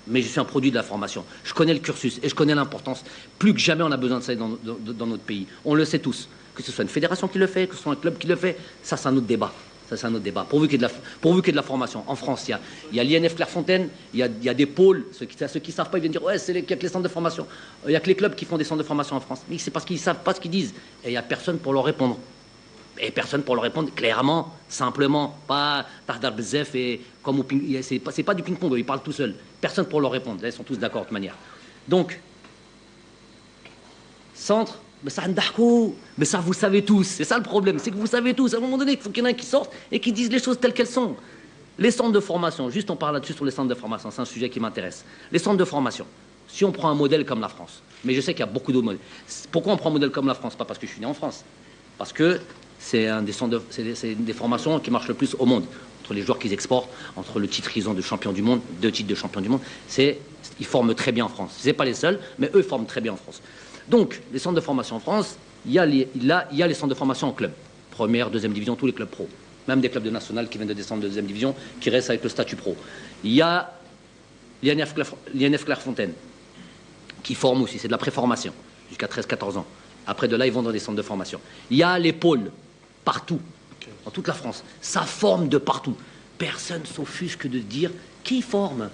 mais je suis un produit de la formation. Je connais le cursus et je connais l'importance. Plus que jamais, on a besoin de ça dans notre pays. On le sait tous. Que ce soit une fédération qui le fait, que ce soit un club qui le fait, ça, c'est un autre débat. Ça, c'est un autre débat. Pourvu qu'il y ait de la formation. En France, il y a l'INF Clairefontaine, il y a des pôles. Ceux qui ne savent pas, ils viennent dire « Ouais, il n'y a que les centres de formation. Il n'y a que les clubs qui font des centres de formation en France. » Mais c'est parce qu'ils ne savent pas ce qu'ils disent. Et il n'y a personne pour leur répondre. Et personne pour leur répondre clairement, simplement, pas tardar bzef et comme au ping, c'est pas du ping-pong, ils parlent tout seuls. Personne pour leur répondre, ils sont tous d'accord de toute manière. Donc, centre, mais ça vous savez tous, c'est ça le problème, c'est que vous savez tous, à un moment donné, il faut qu'il y en ait un qui sorte et qui disent les choses telles qu'elles sont. Les centres de formation, juste on parle là-dessus sur les centres de formation, c'est un sujet qui m'intéresse. Les centres de formation, si on prend un modèle comme la France, mais je sais qu'il y a beaucoup d'autres modèles. Pourquoi on prend un modèle comme la France? Pas parce que je suis né en France, parce que c'est une des formations qui marche le plus au monde. Entre les joueurs qu'ils exportent, entre le titre qu'ils ont de champion du monde, 2 titres de champion du monde, ils forment très bien en France. Ce n'est pas les seuls, mais eux forment très bien en France. Donc, les centres de formation en France, il y a les centres de formation en club. Première, deuxième division, tous les clubs pro. Même des clubs de national qui viennent de descendre de deuxième division, qui restent avec le statut pro. Il y a l'INF Clairefontaine, qui forme aussi, c'est de la préformation. jusqu'à 13-14 ans. Après de là, ils vont dans des centres de formation. Il y a les pôles, partout, dans toute la France. Ça forme de partout. Personne ne s'offusque de dire qui forme.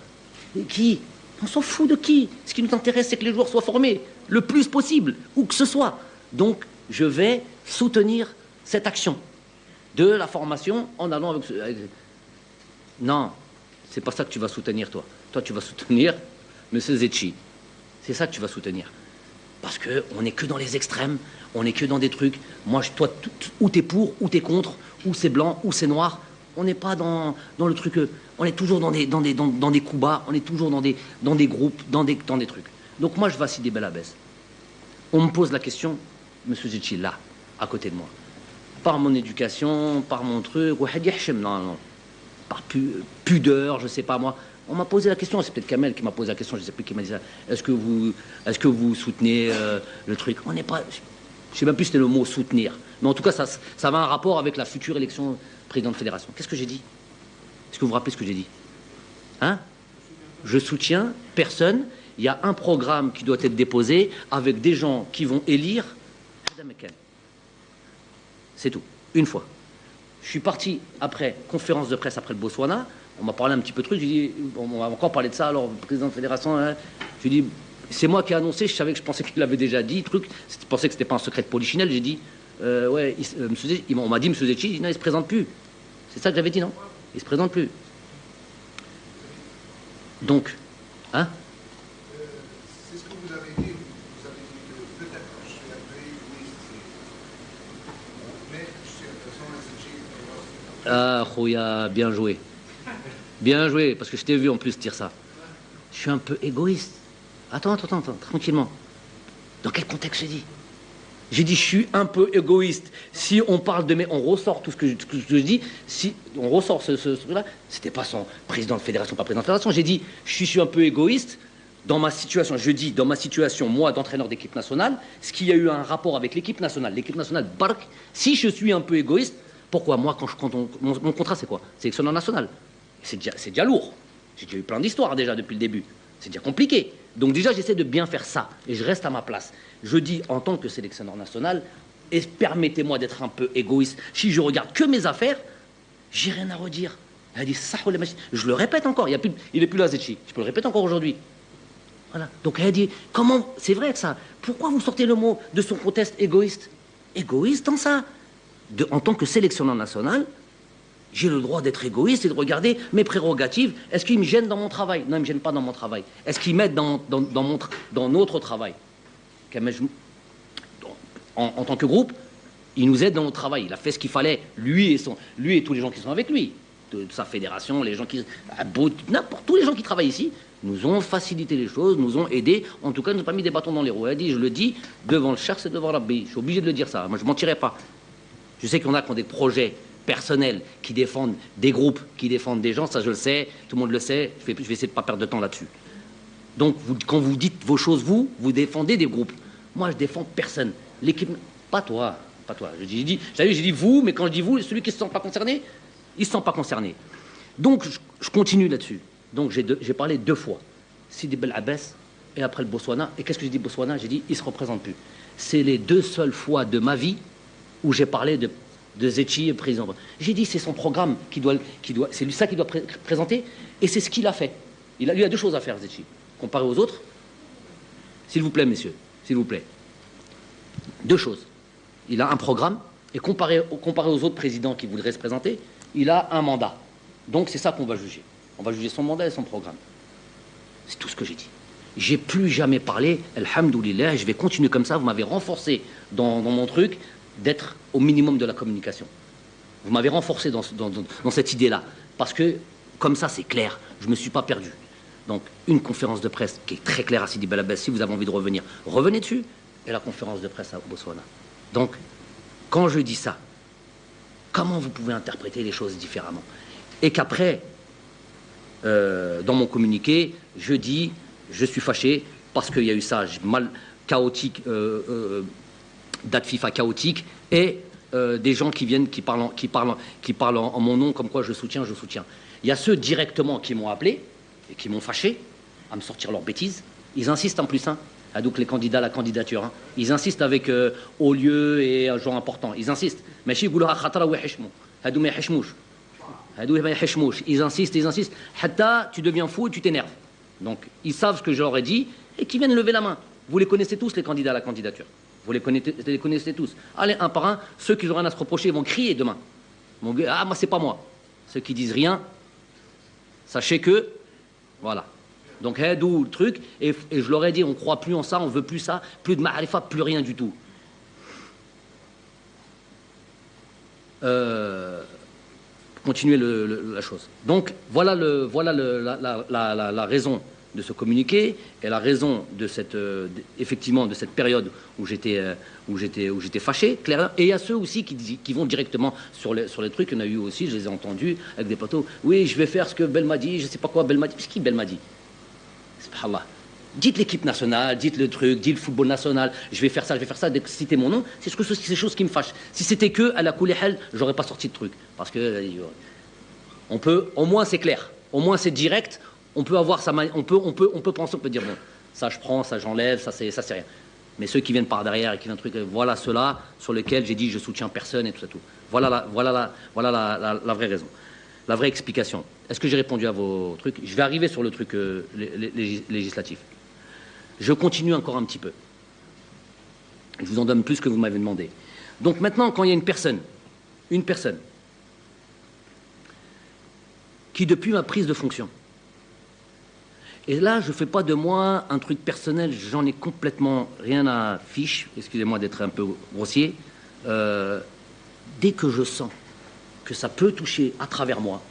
Qui? On s'en fout de qui. Ce qui nous intéresse, c'est que les joueurs soient formés le plus possible, où que ce soit. Donc, je vais soutenir cette action de la formation en allant avec... Non, c'est pas ça que tu vas soutenir, toi. Toi, tu vas soutenir M. Zetchi. C'est ça que tu vas soutenir. Parce qu'on n'est que dans les extrêmes, on n'est que dans des trucs. Moi, toi, ou t'es pour, ou t'es contre, ou c'est blanc, ou c'est noir. On n'est pas dans le truc... On est toujours dans des coups bas, on est toujours dans des groupes, dans des trucs. Donc moi, je vais à Sidi Bel Abbès. On me pose la question, M. Zetchi, là, à côté de moi. Par mon éducation, par mon truc, non, par pudeur, je sais pas moi. On m'a posé la question, c'est peut-être Kamel qui m'a posé la question, je ne sais plus qui m'a dit ça. Est-ce que vous soutenez le truc? On n'est pas... Je ne sais même plus si c'était le mot soutenir. Mais en tout cas, ça va un rapport avec la future élection président de fédération. Qu'est-ce que j'ai dit? Est-ce que vous vous rappelez ce que j'ai dit? Hein? Je soutiens personne. Il y a un programme qui doit être déposé avec des gens qui vont élire. C'est tout. Une fois. Je suis parti après, conférence de presse après le Botswana. On m'a parlé un petit peu de trucs. J'ai dit, on va encore parler de ça. Alors, président de fédération, hein, j'ai dit, c'est moi qui ai annoncé. Je savais que je pensais qu'il l'avait déjà dit. Truc. Je pensais que c'était pas un secret de polichinelle. J'ai dit, ouais, on m'a dit, M. Zetchi, non, il se présente plus. C'est ça que j'avais dit, non? Il se présente plus. Donc, hein? C'est ce que vous avez dit. Vous avez dit que peut-être je suis un peu égoïste. Mais je suis de toute façon, Ah, Khouya, bien joué. Bien joué, parce que je t'ai vu en plus dire ça. Je suis un peu égoïste. Attends, tranquillement. Dans quel contexte j'ai dit? J'ai dit, je suis un peu égoïste. Si on parle de... on ressort tout ce que je dis. Si on ressort ce truc-là, c'était pas son président de fédération, pas président de fédération. J'ai dit, je suis un peu égoïste dans ma situation. Je dis, dans ma situation, moi, d'entraîneur d'équipe nationale, ce qui a eu un rapport avec l'équipe nationale, Bark, si je suis un peu égoïste, pourquoi? Moi, mon contrat, c'est quoi? Sélectionneur national. C'est déjà lourd. J'ai déjà eu plein d'histoires déjà depuis le début. C'est déjà compliqué. Donc déjà, j'essaie de bien faire ça. Et je reste à ma place. Je dis, en tant que sélectionneur national, et permettez-moi d'être un peu égoïste. Si je regarde que mes affaires, j'ai rien à redire. Elle a dit, ça, je le répète encore. Il est plus là, Zetchi. Je peux le répéter encore aujourd'hui. Voilà. Donc elle a dit, comment... C'est vrai que ça. Pourquoi vous sortez le mot de son contexte égoïste? Égoïste dans ça. En tant que sélectionneur national, j'ai le droit d'être égoïste et de regarder mes prérogatives. Est-ce qu'ils me gênent dans mon travail? Non, ils ne me gênent pas dans mon travail. Est-ce qu'ils m'aident dans notre travail? En tant que groupe, il nous aide dans notre travail. Il a fait ce qu'il fallait, lui et tous les gens qui sont avec lui, de sa fédération, les gens qui... N'importe, tous les gens qui travaillent ici, nous ont facilité les choses, nous ont aidés. En tout cas, nous ont pas mis des bâtons dans les roues. Elle a dit, je le dis, devant le cherche et devant Rabbi. Je suis obligé de le dire ça. Moi, je ne mentirai pas. Je sais qu'il y en a qui ont des projets personnels, qui défendent des groupes, qui défendent des gens, ça je le sais, tout le monde le sait, je vais essayer de ne pas perdre de temps là-dessus. Donc, quand vous dites vos choses, vous défendez des groupes. Moi, je défends personne. L'équipe, pas toi. J'ai dit vous, mais quand je dis vous, celui qui ne se sent pas concerné, il ne se sent pas concerné. Donc, je continue là-dessus. Donc, j'ai parlé 2 fois. Sidi Bel Abbès et après le Botswana. Et qu'est-ce que j'ai dit Botswana? J'ai dit, il ne se représente plus. C'est les 2 seules fois de ma vie où j'ai parlé de Zetchi, président. J'ai dit, c'est son programme c'est ça qu'il doit présenter, et c'est ce qu'il a fait. Il a 2 choses à faire, Zetchi. Comparé aux autres, s'il vous plaît, messieurs, s'il vous plaît. 2 choses. Il a un programme, et comparé aux autres présidents qui voudraient se présenter, il a un mandat. Donc c'est ça qu'on va juger. On va juger son mandat et son programme. C'est tout ce que j'ai dit. J'ai plus jamais parlé, alhamdoulilah, je vais continuer comme ça, vous m'avez renforcé dans mon truc, d'être au minimum de la communication. Vous m'avez renforcé dans cette idée-là. Parce que, comme ça, c'est clair. Je ne me suis pas perdu. Donc, une conférence de presse qui est très claire à Sidi Bel Abbès. Si vous avez envie de revenir, revenez dessus. Et la conférence de presse à Botswana. Donc, quand je dis ça, comment vous pouvez interpréter les choses différemment? Et qu'après, dans mon communiqué, je dis, je suis fâché parce qu'il y a eu ça, chaotique, date FIFA chaotique, et des gens qui viennent, qui parlent en mon nom, comme quoi je soutiens. Il y a ceux directement qui m'ont appelé et qui m'ont fâché à me sortir leurs bêtises. Ils insistent en plus, hein. Donc les candidats à la candidature, hein. Ils insistent avec haut lieu et un joueur important. Ils insistent. Mais ils insistent. Hatta, tu deviens fou et tu t'énerves. Donc ils savent ce que je leur ai dit et qui viennent lever la main. Vous les connaissez tous, les candidats à la candidature. Vous les connaissez tous. Allez, un par un, ceux qui n'ont rien à se reprocher vont crier demain. Mon gars, ah, moi, c'est pas moi. Ceux qui disent rien, sachez que, voilà. Donc, d'où le truc. Et je leur ai dit, on ne croit plus en ça, on ne veut plus ça, plus de ma'arifa, plus rien du tout. Continuer la chose. Donc, voilà la raison de ce communiqué et la raison de cette, effectivement, de cette période où j'étais fâché, clairement. Et il y a ceux aussi qui vont directement sur les trucs. Il y en a eu aussi, je les ai entendus avec des poteaux. Oui, je vais faire ce que Belmadi, je ne sais pas quoi Belmadi. C'est qui Belmadi? Subhanallah. Dites l'équipe nationale, dites le truc, dites le football national, je vais faire ça, citez mon nom. C'est ces choses qui me fâchent. Si c'était que à la Koulihel, j'aurais pas sorti de truc. Parce que on peut, au moins c'est clair, au moins c'est direct. On peut avoir sa on peut penser, on peut dire bon, ça je prends, ça j'enlève, ça c'est rien. Mais ceux qui viennent par derrière et qui viennent un truc, voilà ceux-là sur lesquels j'ai dit je soutiens personne et tout ça tout. Voilà la vraie raison, la vraie explication. Est-ce que j'ai répondu à vos trucs? Je vais arriver sur le truc législatif. Je continue encore un petit peu. Je vous en donne plus que vous m'avez demandé. Donc maintenant, quand il y a une personne qui depuis ma prise de fonction. Et là, je ne fais pas de moi un truc personnel, j'en ai complètement rien à fiche, excusez-moi d'être un peu grossier. Dès que je sens que ça peut toucher à travers moi,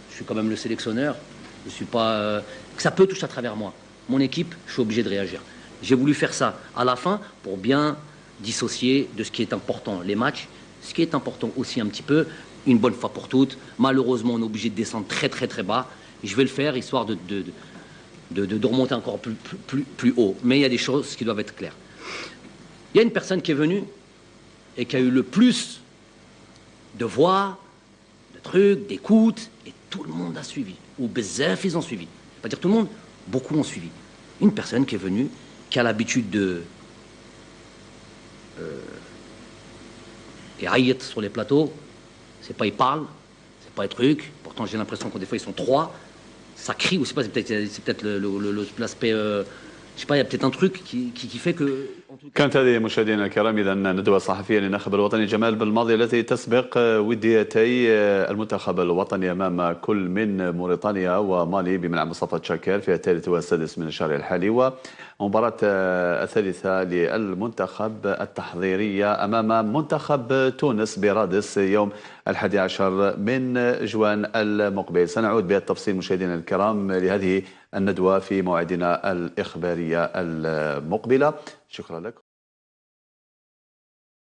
je suis quand même le sélectionneur, je suis pas, que ça peut toucher à travers moi, mon équipe, je suis obligé de réagir. J'ai voulu faire ça à la fin pour bien dissocier de ce qui est important, les matchs, ce qui est important aussi un petit peu, une bonne fois pour toutes. Malheureusement, on est obligé de descendre très très très bas. Je vais le faire histoire de remonter encore plus haut. Mais il y a des choses qui doivent être claires. Il y a une personne qui est venue et qui a eu le plus de voix, de trucs, d'écoute, et tout le monde a suivi. Ou bezef, ils ont suivi. Je ne vais pas dire tout le monde, beaucoup ont suivi. Une personne qui est venue, qui a l'habitude de et aït sur les plateaux, c'est pas ils parlent, c'est pas les trucs. Pourtant j'ai l'impression que des fois ils sont trois. Ça crie ou c'est peut-être l'aspect je sais pas, il y a peut-être un truc qui fait que. كانت هذه مشاهدينا الكرام اذا ندوه صحفيه للناخب الوطني جمال بالماضي التي تسبق وديتي المنتخب الوطني امام كل من موريتانيا ومالي بملعب مصطفى تشاكر في الثالث والسادس من الشهر الحالي ومباراة الثالثة للمنتخب التحضيرية امام منتخب تونس برادس يوم 11 من جوان المقبل. سنعود بالتفصيل مشاهدينا الكرام لهذه الندوة في موعدنا الإخبارية المقبلة. شكرا لكم.